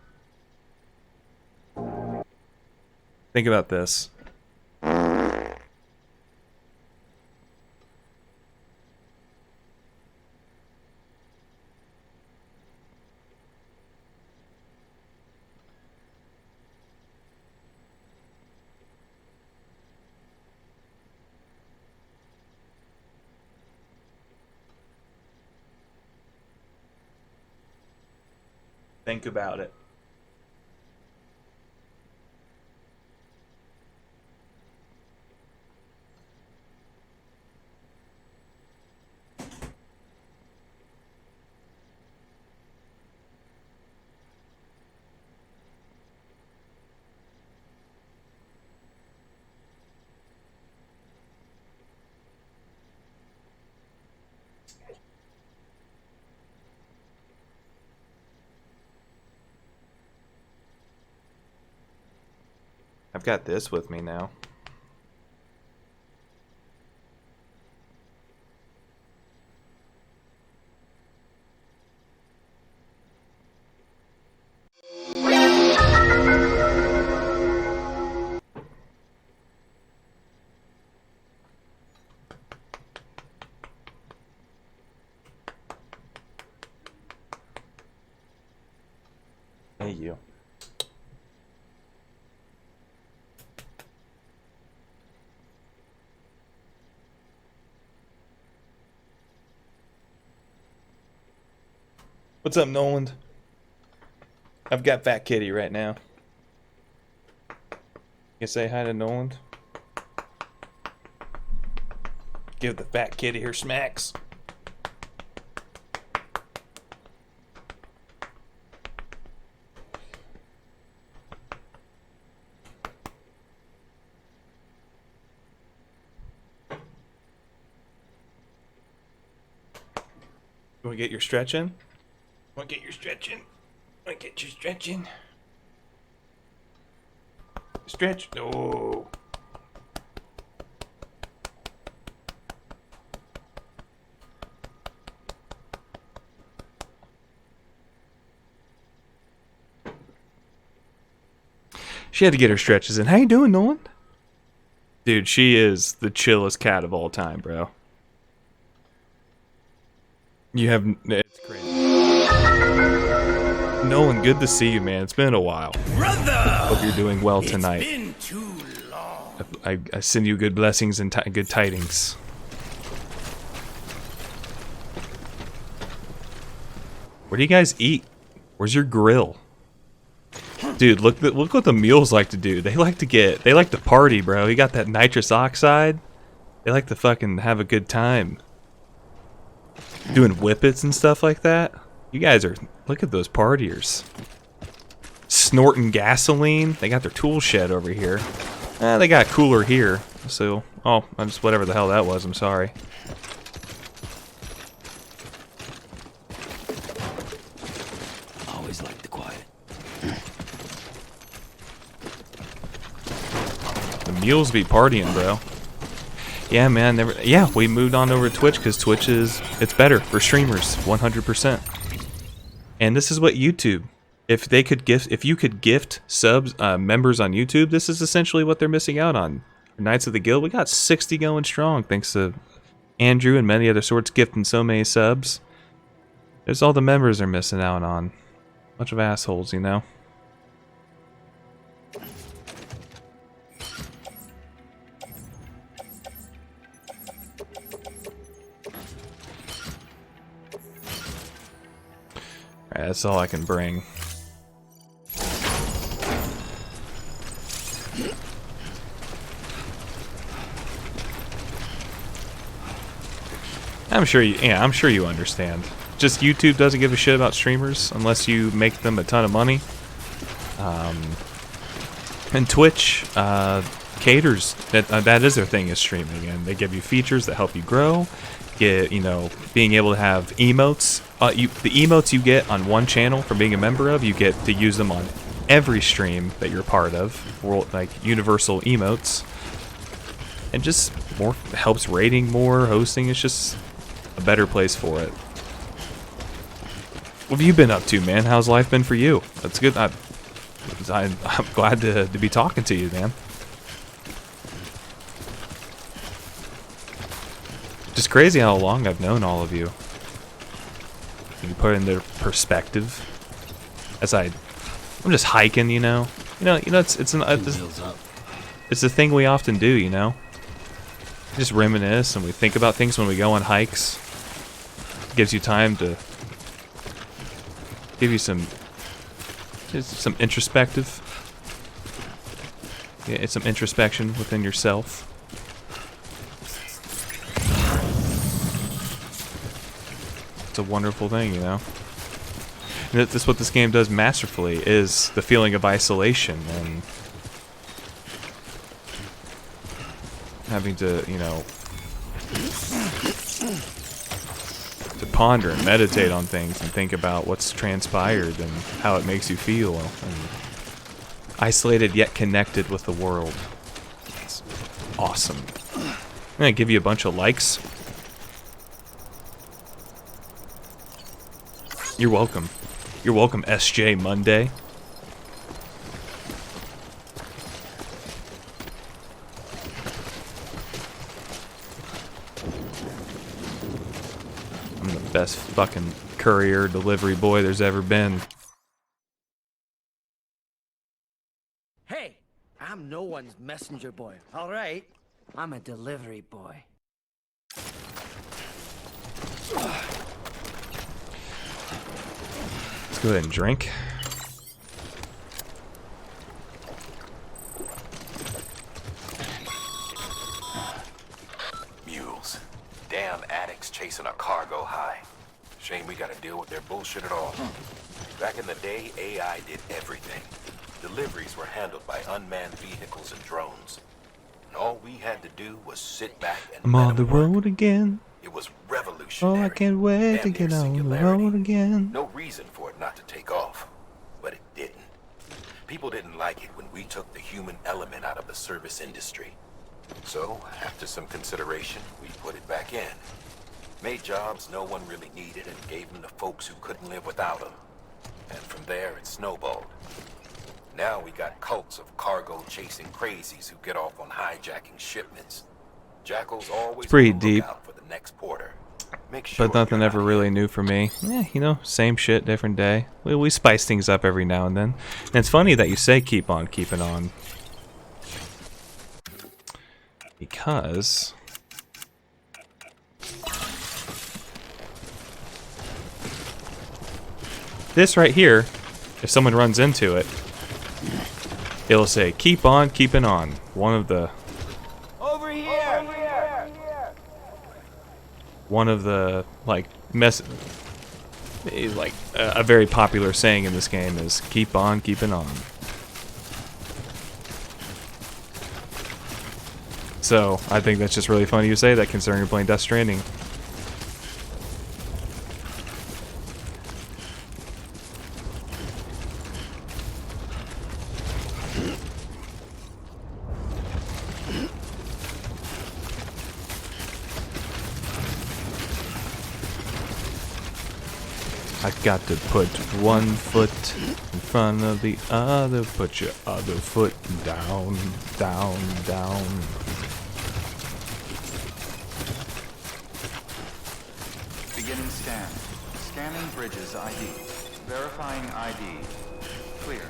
Think about this. Think about it. I've got this with me now. Hey, you. What's up, Nolan? I've got Fat Kitty right now. You say hi to Nolan? Give the Fat Kitty her smacks. You want to get your stretch in? Want to get your stretch in? Want to get your stretch in? Stretch. No. She had to get her stretches in. How you doing, Nolan? Dude, she is the chillest cat of all time, bro. You have... It's crazy. Nolan, good to see you, man. It's been a while. Brother! Hope you're doing well tonight. It's been too long. I send you good blessings and good tidings. Where do you guys eat? Where's your grill? Dude, look what the mules like to do. They like to party, bro. You got that nitrous oxide. They like to fucking have a good time. Doing whippets and stuff like that. You guys are, look at those partiers. Snorting gasoline. They got their tool shed over here. They got a cooler here. So, oh, I'm just whatever the hell that was. I'm sorry. Always like the quiet. The mules be partying, bro. Yeah, man. Yeah, we moved on over to Twitch because Twitch it's better for streamers, 100%. And this is what YouTube. If you could gift subs, members on YouTube, this is essentially what they're missing out on. Knights of the Guild, we got 60 going strong, thanks to Andrew and many other sorts gifting so many subs. There's all the members are missing out on. Bunch of assholes, you know. Alright, that's all I can bring. I'm sure you understand. Just YouTube doesn't give a shit about streamers unless you make them a ton of money. And Twitch caters, that is their thing, is streaming, and they give you features that help you grow. Being able to have emotes. The emotes you get on one channel from being a member of, you get to use them on every stream that you're part of. Like universal emotes. And just more helps rating more, hosting. It's just a better place for it. What have you been up to, man? How's life been for you? That's good. I'm glad to be talking to you, man. Just crazy how long I've known all of you. You put it into perspective. As I'm just hiking, you know. It's the thing we often do, you know. Just reminisce and we think about things when we go on hikes. It gives you time to give you some introspective. Yeah, it's some introspection within yourself. It's a wonderful thing, you know. And that's what this game does masterfully, is the feeling of isolation and having to, to ponder and meditate on things and think about what's transpired and how it makes you feel, and isolated yet connected with the world. It's awesome. I'm gonna give you a bunch of likes. You're welcome. You're welcome, SJ Monday. I'm the best fucking courier delivery boy there's ever been. Hey, I'm no one's messenger boy, all right? I'm a delivery boy. Let's go ahead and drink. Mules. Damn addicts chasing a cargo high. Shame we gotta deal with their bullshit at all. Back in the day, AI did everything. Deliveries were handled by unmanned vehicles and drones. And all we had to do was sit back and I'm on the road again. It was revolutionary. Oh, I can't wait to get on the road again. No reason for it not to take off, but it didn't. People didn't like it when we took the human element out of the service industry. So, after some consideration, we put it back in. Made jobs no one really needed and gave them to folks who couldn't live without them. And from there, it snowballed. Now we got cults of cargo-chasing crazies who get off on hijacking shipments. Jackals always pretty deep, for the next porter. Make sure but nothing ever really new for me. Same shit, different day. We spice things up every now and then. And it's funny that you say keep on keeping on, because this right here, if someone runs into it, it'll say keep on keeping on. One of the like a very popular saying in this game is "keep on keeping on." So I think that's just really funny you say that, considering you're playing Death Stranding. I got to put one foot in front of the other. Put your other foot down, down, down. Beginning scan. Scanning bridges ID. Verifying ID. Clear.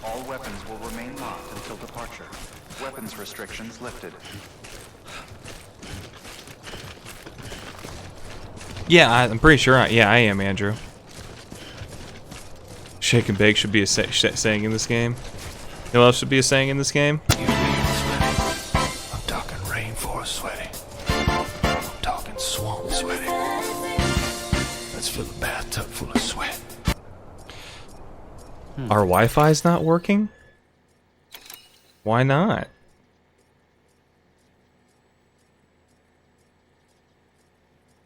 All weapons will remain locked until departure. Weapons restrictions lifted. Yeah, I'm pretty sure. I am, Andrew. Shake and bake should be a saying in this game. You know what else should be a saying in this game? I'm talking rainforest sweaty. I'm talking swamp sweaty. Let's fill a bathtub full of sweat. Our Wi-Fi's not working? Why not?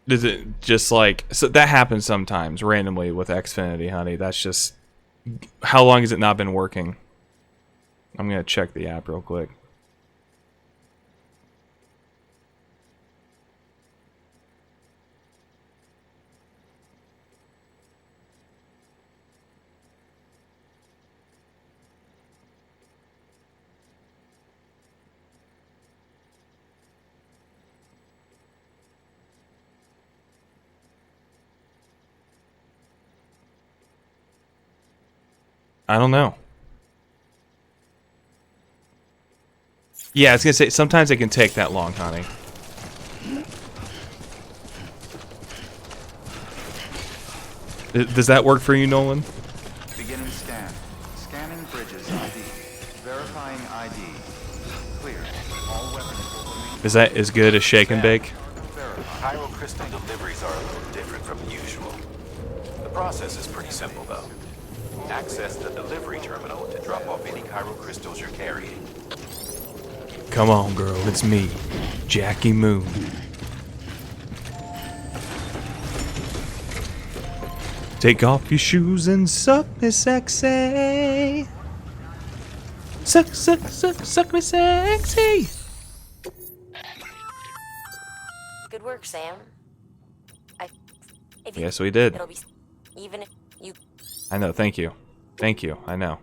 Does it just like... So that happens sometimes, randomly, with Xfinity, honey. That's just... How long has it not been working? I'm gonna check the app real quick. I don't know. Yeah, I was gonna say, sometimes it can take that long, honey. Does that work for you, Nolan? Beginning scan. Scanning bridges ID. Verifying ID. Clear. All weapons will remain... Is that as good as shake and bake? Chiral crystal deliveries are a little different from usual. The process is pretty simple, though. Access the delivery terminal to drop off any chiral crystals you're carrying. Come on, girl, it's me, Jackie Moon. Take off your shoes and suck me sexy. Suck, suck, suck, suck me sexy. Good work, Sam. Yes, we did. It'll be even if you. I know, thank you. Thank you, I know.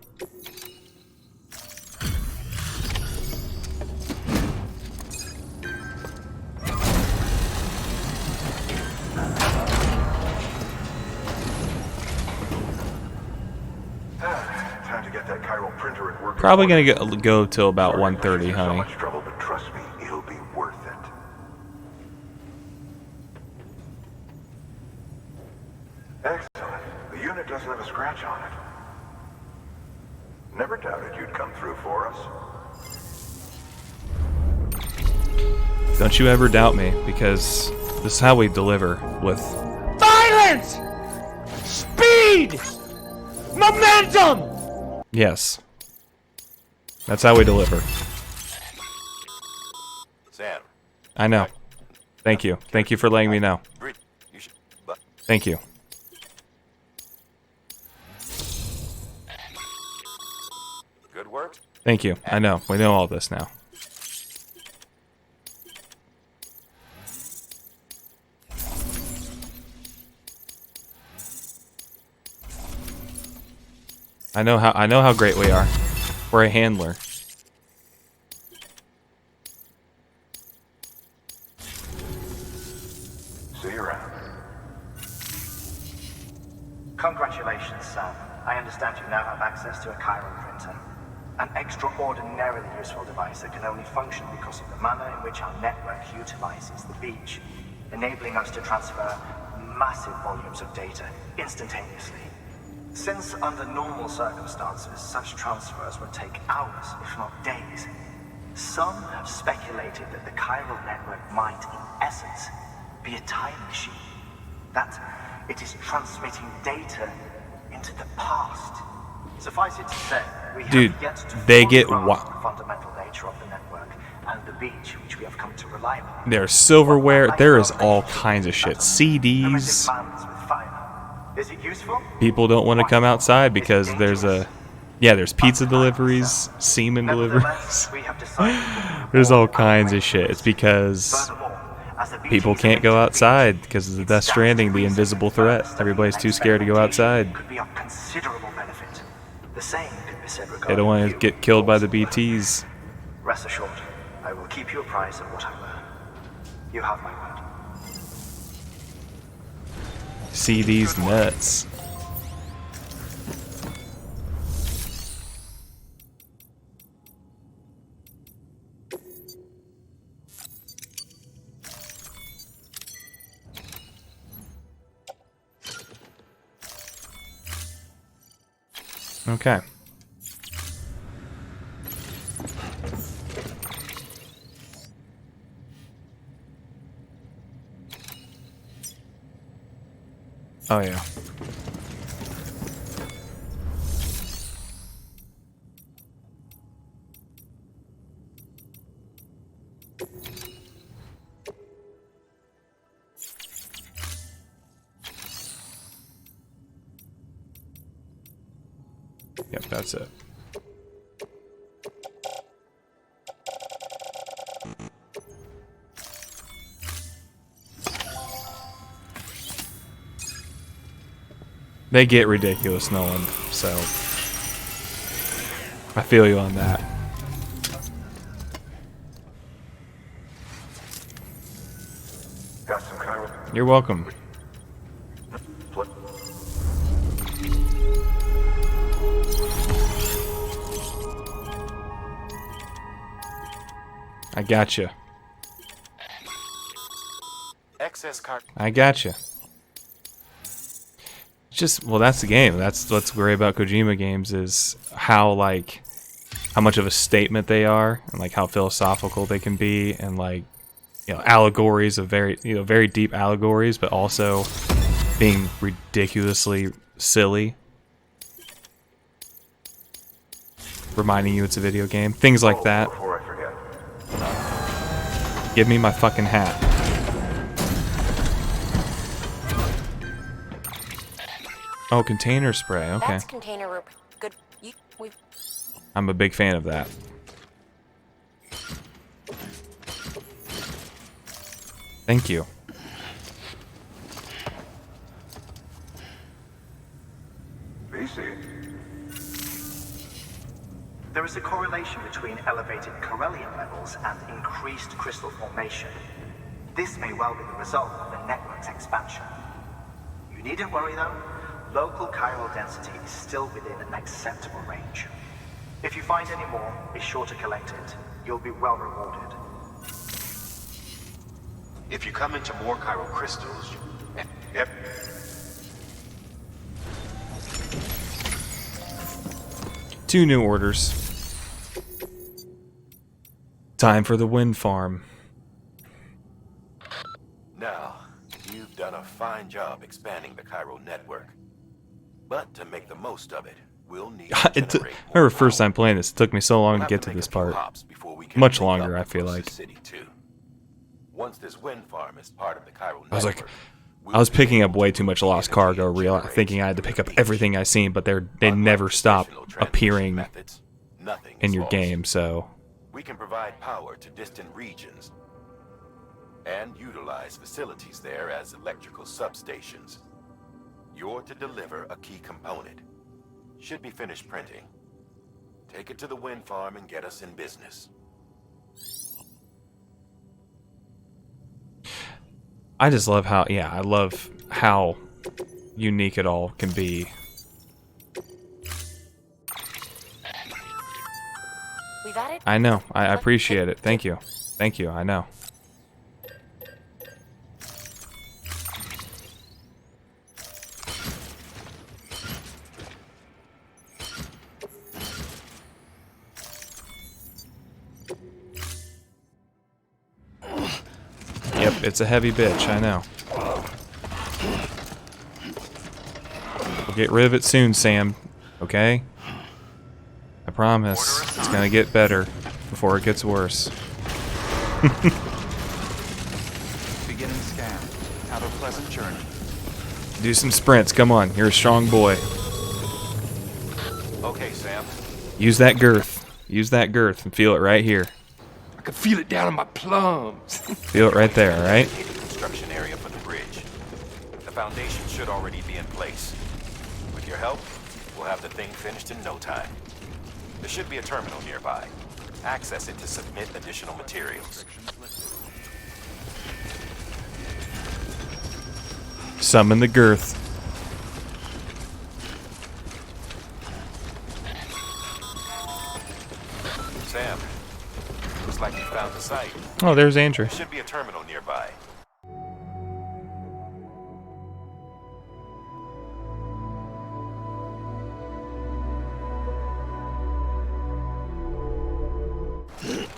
Time to get that chiral printer at work. Probably gonna go till about 1:30, honey. So much trouble, but trust me, it'll be worth it. Excellent. The unit doesn't have a scratch on it. Never doubted you'd come through for us. Don't you ever doubt me, because this is how we deliver with Violence! Speed! Momentum! yes. That's how we deliver. Sam. I know. Thank you. Thank you for letting me know. Thank you. Good work. Thank you. I know. We know all this now. I know how great we are. We're a handler. See you around. Congratulations, Sam. I understand you now have access to a chiral printer. An extraordinarily useful device that can only function because of the manner in which our network utilizes the beach, enabling us to transfer massive volumes of data instantaneously. Since under normal circumstances, such transfers would take hours, if not days, some have speculated that the chiral network might, in essence, be a time machine that, It is transmitting data into the past. Suffice it to say, we Dude, have yet to they fully get grasp the fundamental nature of the network and the beach which we have come to rely upon. There's silverware. There is all kinds of shit. CDs. Is it useful? People don't want to come outside because there's there's pizza deliveries, semen deliveries. There's all kinds of shit. It's because people can't go outside because of the Death Stranding, the invisible threat. Everybody's too scared to go outside. Could be of considerable benefit. The same could be said regarding They don't want to get killed by the BTs. Rest assured, I will keep you apprised of what I learn. You have my word. CD's nuts. Okay. Oh yeah. Yep, that's it. They get ridiculous, Nolan, so I feel you on that. Got some Cairo. You're welcome. I gotcha. Excess cart. I gotcha. Just, well, that's the game. That's what's great about Kojima games is how much of a statement they are, and like how philosophical they can be, and like, you know, allegories of very deep allegories, but also being ridiculously silly, reminding you it's a video game. Things like that. Before I forget. Give me my fucking hat. Oh, container spray. Okay. That's container rope. Good. I'm a big fan of that. Thank you. BC. There is a correlation between elevated Corellium levels and increased crystal formation. This may well be the result of the network's expansion. You needn't worry though. Local chiral density is still within an acceptable range. If you find any more, be sure to collect it. You'll be well rewarded. If you come into more chiral crystals, Yep. Two new orders. Time for the wind farm. Now, you've done a fine job expanding the chiral network. But to make the most of it, we'll need to I remember first time playing this, it took me so long to get to this part. Much longer, I feel like. Once this wind farm is part of the chiral network, I was picking up way too much lost cargo, thinking I had to pick up everything I seen, but they never stop appearing in your game, so... We can provide power to distant regions and utilize facilities there as electrical substations. You're to deliver a key component. Should be finished printing. Take it to the wind farm and get us in business. I just love how, I love how unique it all can be. I know. I appreciate it. Thank you. Thank you. I know. Yep, it's a heavy bitch. I know. We'll get rid of it soon, Sam. Okay? I promise. It's gonna get better before it gets worse. Beginning scan. Have a pleasant journey. Do some sprints. Come on. You're a strong boy. Okay, Sam. Use that girth. Use that girth and feel it right here. I can feel it down in my plums. Feel it right there, alright? Construction area for the bridge. The foundation should already be in place. With your help, we'll have the thing finished in no time. There should be a terminal nearby. Access it to submit additional materials. Summon the girth. Sam, looks like you found the site. Oh, there's Andrew. There should be a terminal nearby.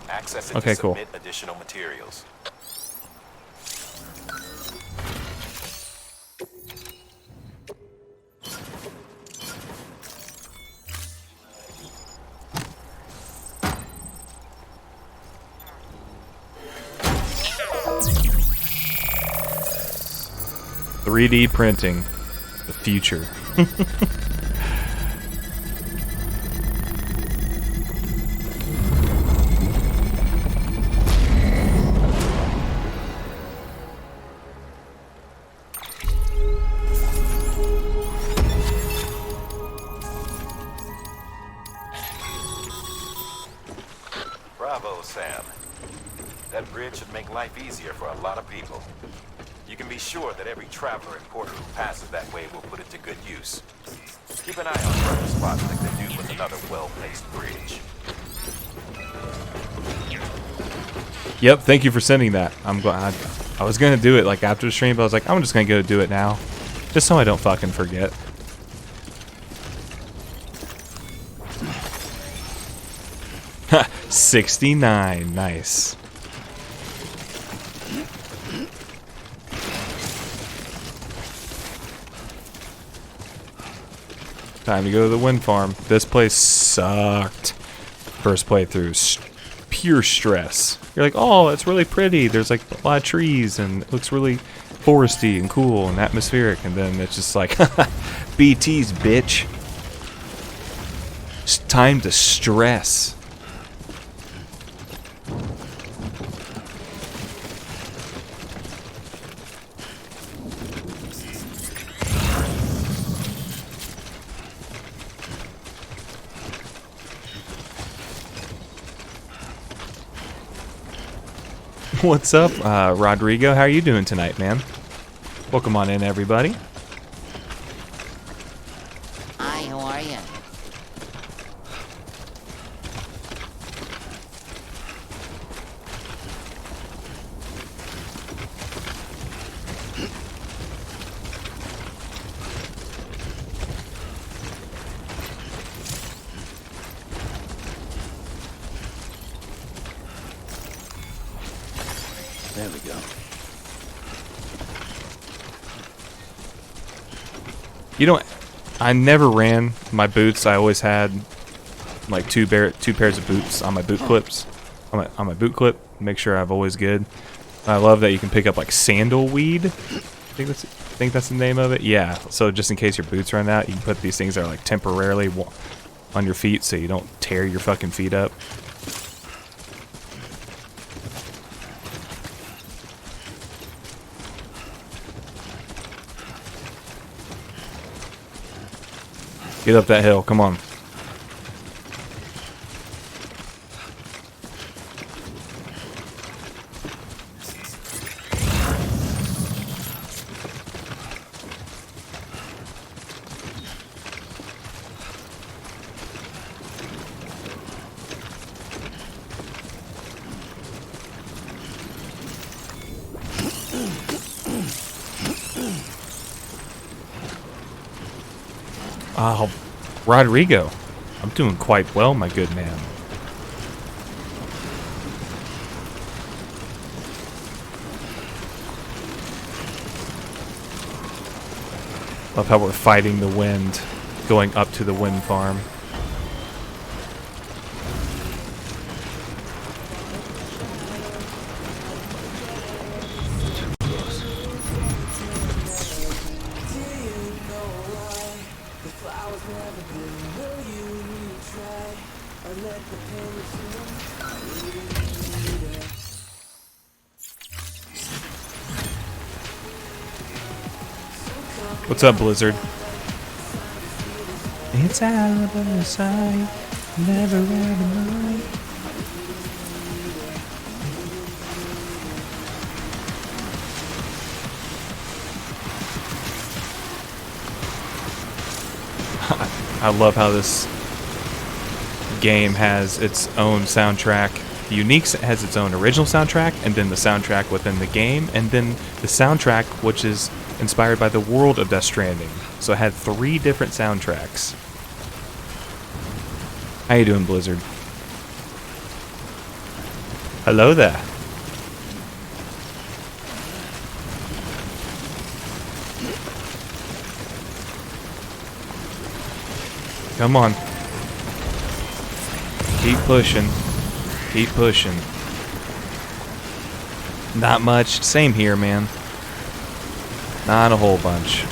Access it Okay, to cool. submit additional materials. .3D printing. The future. Bravo, Sam. That bridge should make life easier for a lot of people. You can be sure that every traveler and porter who passes that way will put it to good use. Keep an eye on further spots that could do with another well-placed bridge. Yep, thank you for sending that. I'm glad. I was gonna do it like after the stream, but I was like, I'm just gonna go do it now. Just so I don't fucking forget. Ha, 69, nice. Time to go to the wind farm. This place sucked. First playthrough, pure stress. You're like, oh, it's really pretty. There's like a lot of trees and it looks really foresty and cool and atmospheric. And then it's just like, BT's, bitch. It's time to stress. What's up, Rodrigo? How are you doing tonight, man? Welcome on in, everybody. Hi, how are you? There we go. You know, I never ran my boots. I always had like two pairs of boots on my boot clips, on my boot clip. Make sure I'm always good. I love that you can pick up like sandalweed. I think that's the name of it. Yeah. So just in case your boots run out, you can put these things that are like temporarily on your feet, so you don't tear your fucking feet up. Get up that hill, come on. Oh, Rodrigo, I'm doing quite well, my good man. Love how we're fighting the wind, going up to the wind farm. What's up, Blizzard? It's out of sight, never out of mind. I love how this game has its own soundtrack. Unique has its own original soundtrack, and then the soundtrack within the game, and then the soundtrack which is inspired by the world of Death Stranding. So it had 3 different soundtracks. How you doing, Blizzard? Hello there. Come on. Keep pushing. Keep pushing. Not much. Same here, man. Not a whole bunch.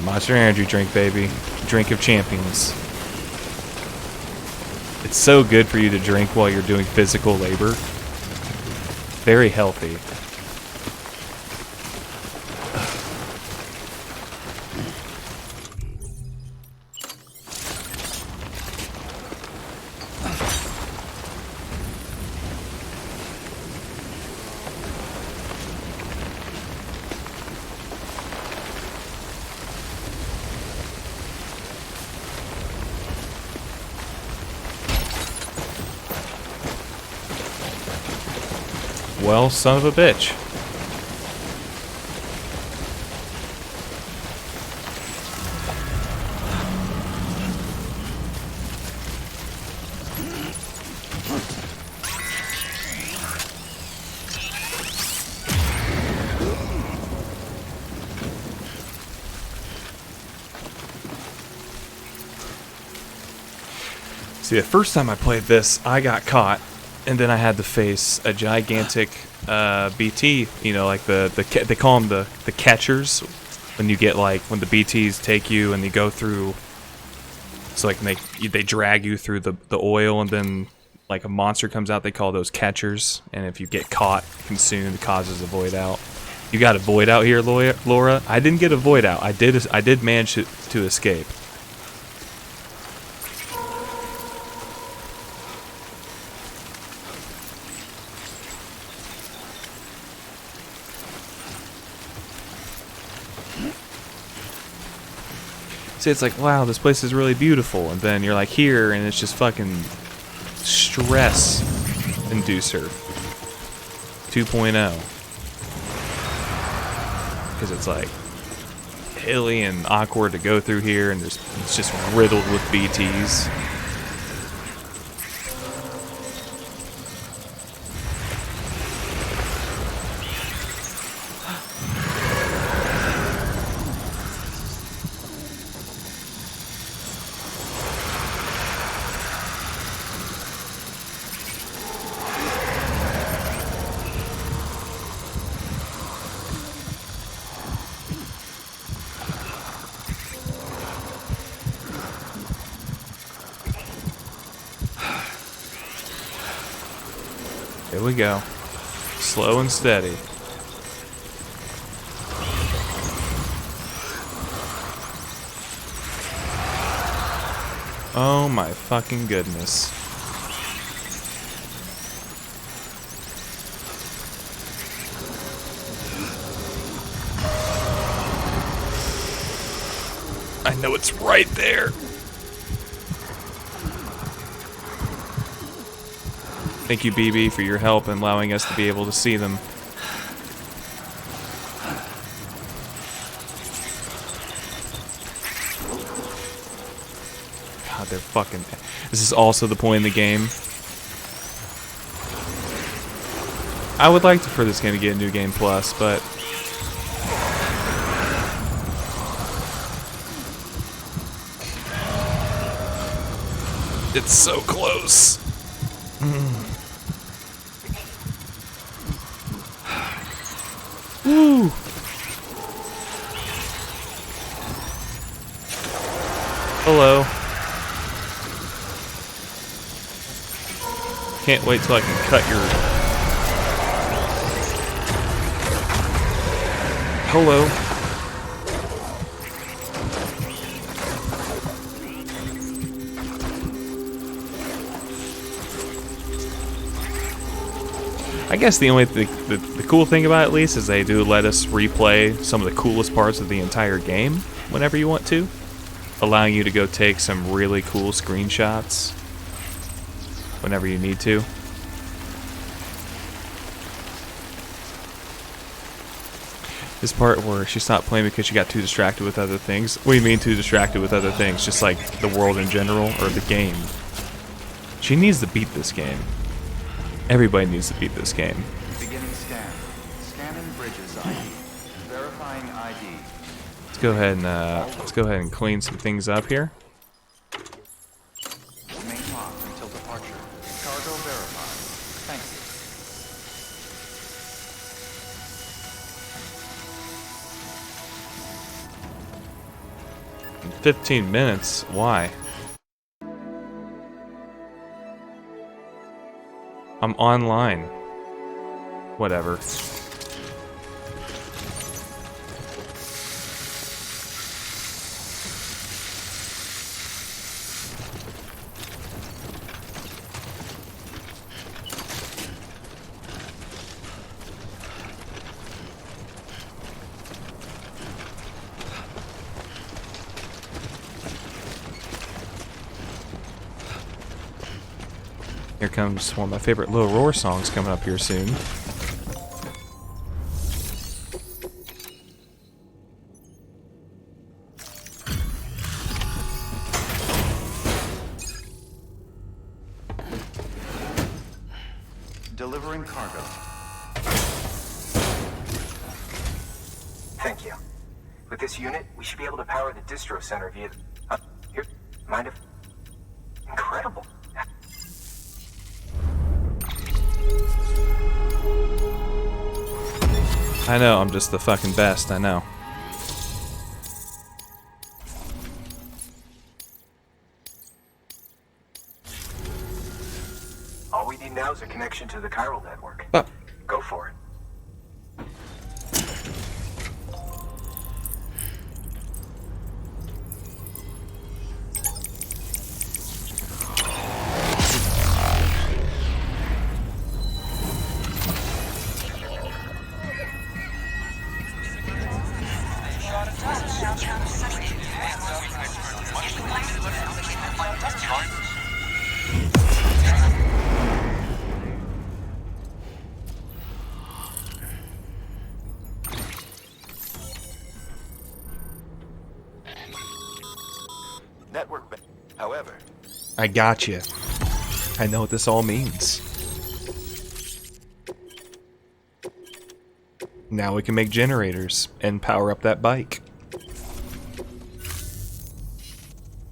Monster energy drink, baby. Drink of champions. It's so good for you to drink while you're doing physical labor. Very healthy. Well, son of a bitch. See, the first time I played this, I got caught. And then I had to face a gigantic BT, you know, like they call them the catchers, when you get like, when the BTs take you and you go through, so like they drag you through the oil, and then like a monster comes out, they call those catchers, and if you get caught, consumed, it causes a void out. You got a void out here, Laura? I didn't get a void out. I did manage to escape. See, it's like, wow, this place is really beautiful, and then you're like here, and it's just fucking stress inducer 2.0, because it's like hilly and awkward to go through here, and it's just riddled with BTs. Here we go. Slow and steady. Oh my fucking goodness. I know it's right there. Thank you, BB, for your help in allowing us to be able to see them. God, they're fucking... This is also the point in the game. I would like for this game to get a New Game Plus, but... It's so close. Woo! Hello. Can't wait till I can cut your... Hello. I guess the only the cool thing about it, at least, is they do let us replay some of the coolest parts of the entire game whenever you want to, allowing you to go take some really cool screenshots whenever you need to. This part where she stopped playing because she got too distracted with other things. What do you mean too distracted with other things? Just like the world in general or the game. She needs to beat this game. Everybody needs to beat this game. Beginning scan. Scanning bridges ID. Verifying ID. Let's go ahead and clean some things up here. Remain locked until departure. Cargo verified. Thank you. 15 minutes. Why? I'm online. Whatever. Here comes one of my favorite Lil Roar songs coming up here soon. Delivering cargo. Thank you. With this unit, we should be able to power the distro center via... here, mind if... Incredible. I know, I'm just the fucking best, I know. All we need now is a connection to the chiral network. Go for it. Network, however. I got you. I know what this all means. Now we can make generators and power up that bike.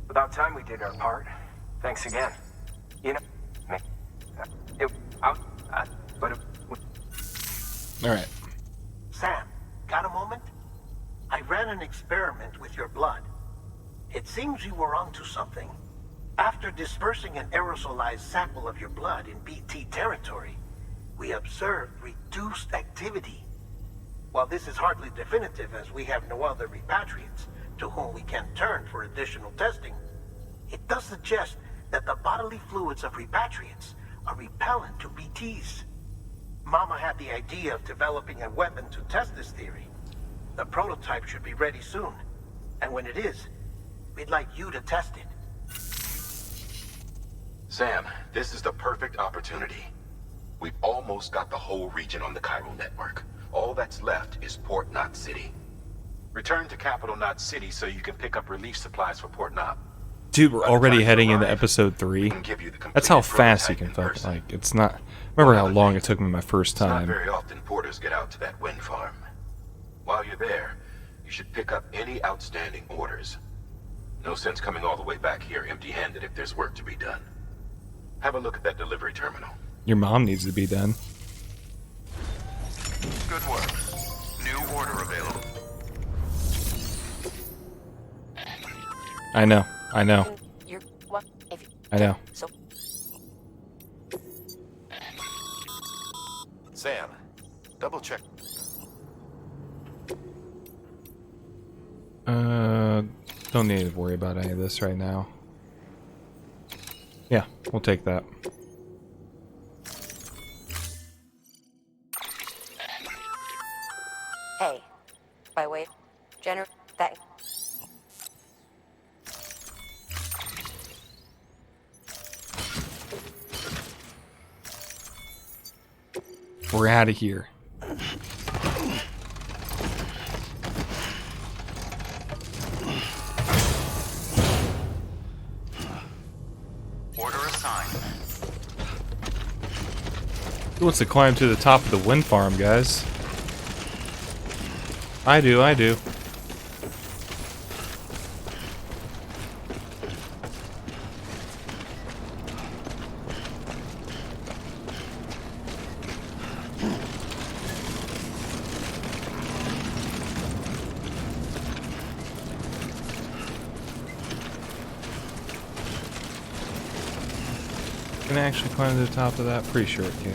About time we did our part. Thanks again. You know, Alright. Sam, got a moment? I ran an experiment with your blood. It seems you were onto something. After dispersing an aerosolized sample of your blood in BT territory, we observed reduced activity. While this is hardly definitive as we have no other repatriates to whom we can turn for additional testing, it does suggest that the bodily fluids of repatriates are repellent to BTs. Mama had the idea of developing a weapon to test this theory. The prototype should be ready soon, and when it is, we'd like you to test it. Sam, this is the perfect opportunity. We've almost got the whole region on the Chiral network. All that's left is Port Knot City. Return to Capital Knot City so you can pick up relief supplies for Port Knot. Dude, we're already heading into episode 3. That's how fast he can fuck. Like, it's not. Remember how long it took me my first It's not time. very often porters get out to that wind farm. While you're there, you should pick up any outstanding orders. No sense coming all the way back here empty-handed if there's work to be done. Have a look at that delivery terminal. Your mom needs to be done. Good work. New order available. I know. I know. I know. Sam, double check. Don't need to worry about any of this right now. Yeah, we'll take that. Hey, by way, that. We're out of here. Order assigned. Who wants to climb to the top of the wind farm, guys? I do, I do. Can I actually climb to the top of that? Pretty sure it can.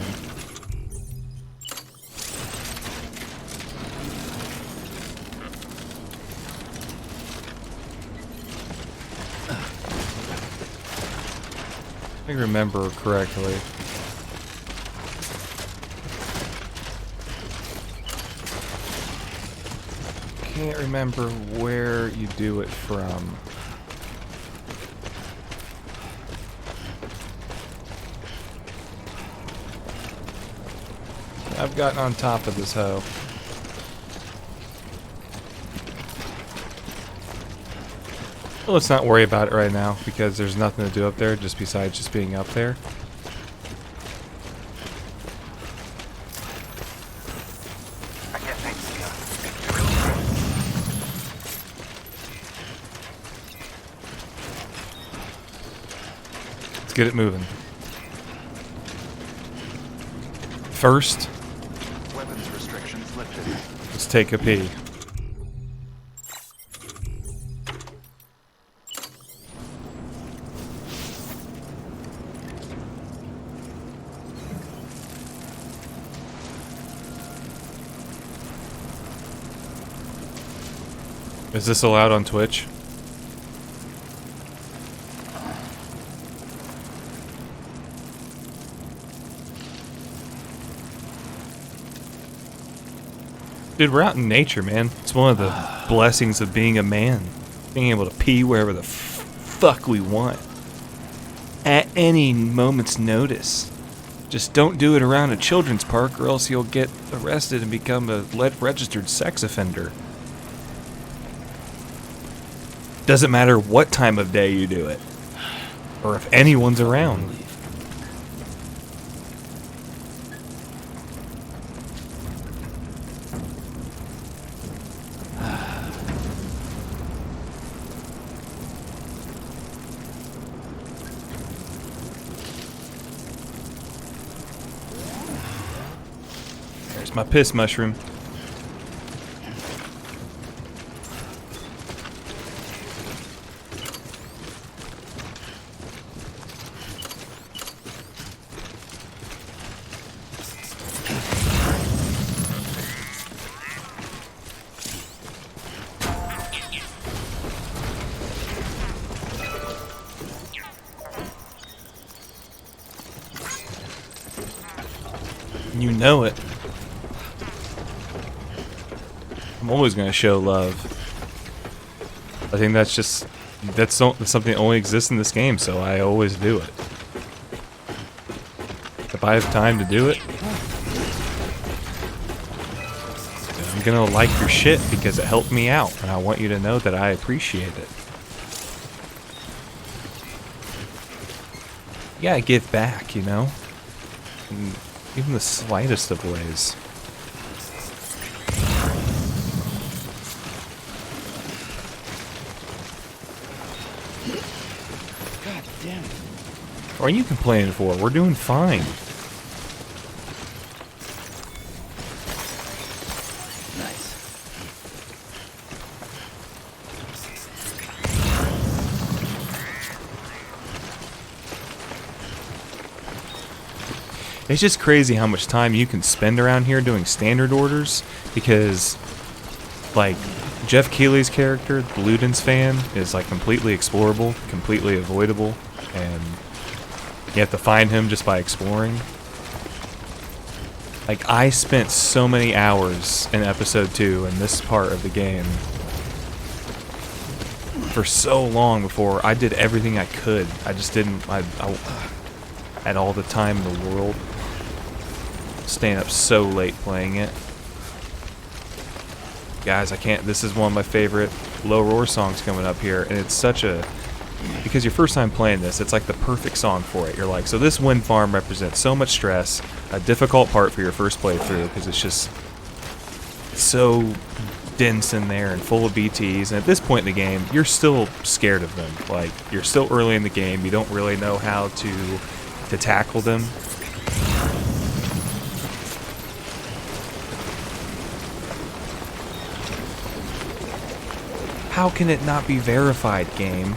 If I remember correctly. Can't remember where you do it from. I've gotten on top of this hoe. Well, let's not worry about it right now because there's nothing to do up there just besides just being up there. I can't think. Let's get it moving. First, Weapons restrictions lifted. let's take a pee. Is this allowed on Twitch? Dude, we're out in nature, man. It's one of the blessings of being a man. Being able to pee wherever the fuck we want. At any moment's notice. Just don't do it around a children's park or else you'll get arrested and become a registered sex offender. Doesn't matter what time of day you do it. Or if anyone's around. There's my piss mushroom. You know it. I'm always going to show love. I think that's something that only exists in this game, so I always do it. If I have time to do it, I'm going to like your shit because it helped me out, and I want you to know that I appreciate it. You gotta give back, you know? In even the slightest of ways. God damn it. What are you complaining for? We're doing fine. It's just crazy how much time you can spend around here doing standard orders, because, like, Jeff Keighley's character, Ludens fan, is, like, completely explorable, completely avoidable, and you have to find him just by exploring. Like, I spent so many hours in episode 2 in this part of the game for so long before I did everything I could. I just didn't, I had all the time in the world. Staying up so late playing it. Guys, I can't, this is one of my favorite Low Roar songs coming up here, and it's such a, because your first time playing this, it's like the perfect song for it. You're like, so this wind farm represents so much stress, a difficult part for your first playthrough, because it's just so dense in there and full of BTs, and at this point in the game, you're still scared of them. Like, you're still early in the game, you don't really know how to tackle them. How can it not be verified, game?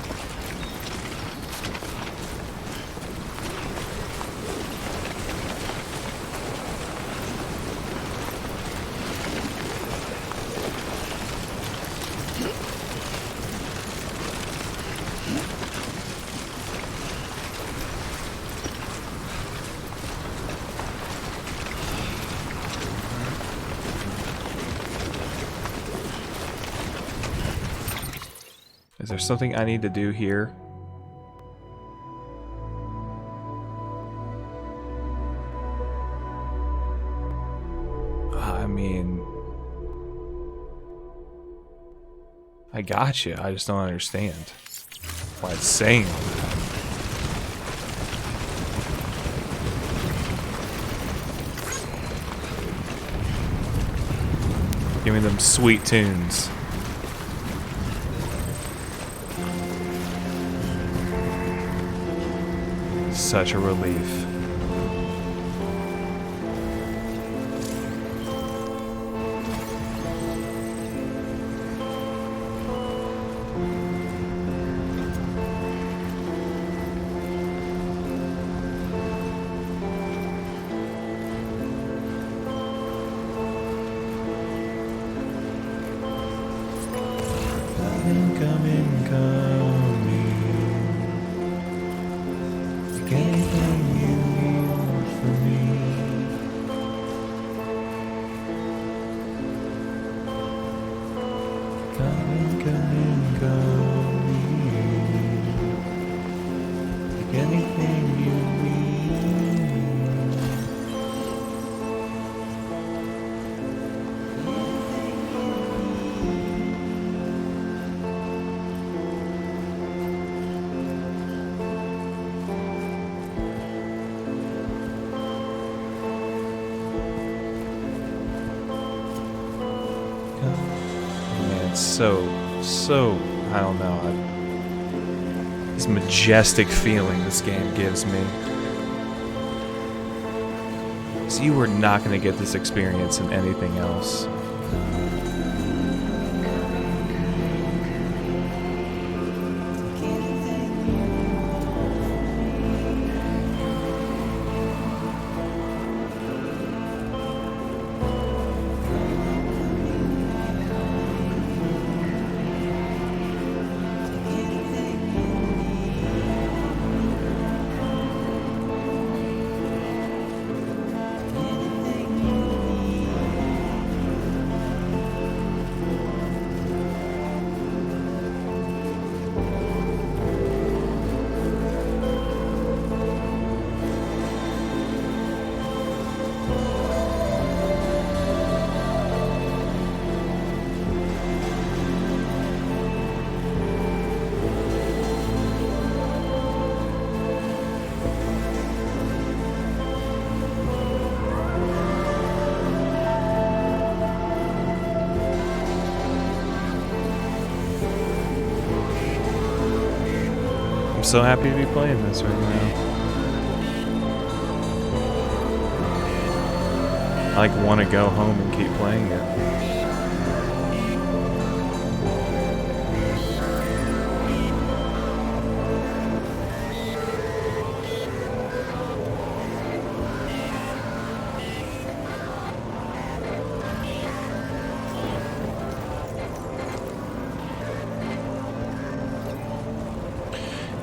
Is there something I need to do here? I mean, I got you. I just don't understand why it's saying all that. Give me them sweet tunes. Such a relief. So, I don't know, this majestic feeling this game gives me. So you are not going to get this experience in anything else. so happy to be playing this right now. I want to go home and keep playing it.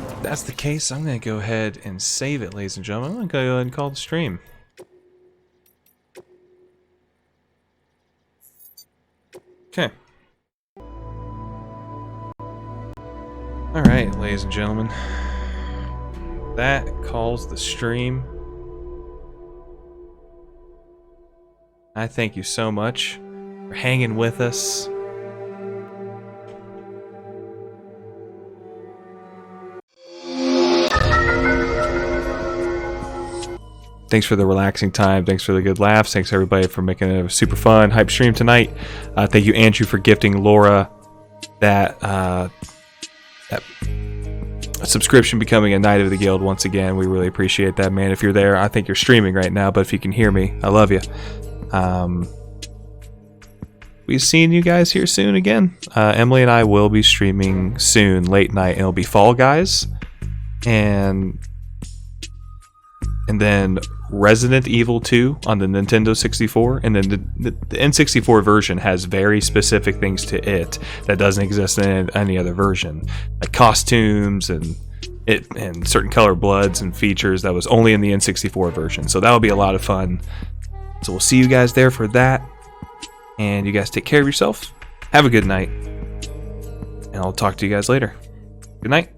If that's the case, I'm going to go ahead and save it, ladies and gentlemen. I'm going to go ahead and call the stream. Okay. Alright, ladies and gentlemen. That calls the stream. I thank you so much for hanging with us. Thanks for the relaxing time. Thanks for the good laughs. Thanks everybody for making it a super fun hype stream tonight. Thank you, Andrew, for gifting Laura that that subscription, becoming a Knight of the Guild once again. We really appreciate that, man. If you're there, I think you're streaming right now, but if you can hear me, I love you. We'll seeing you guys here soon again. Emily and I will be streaming soon, late night, and it'll be Fall Guys, and then Resident Evil 2 on the Nintendo 64, and then the N64 version has very specific things to it that doesn't exist in any other version, like costumes and certain color bloods and features that was only in the N64 version. So that'll be a lot of fun. So we'll see you guys there for that, and you guys take care of yourself. Have a good night, and I'll talk to you guys later. Good night.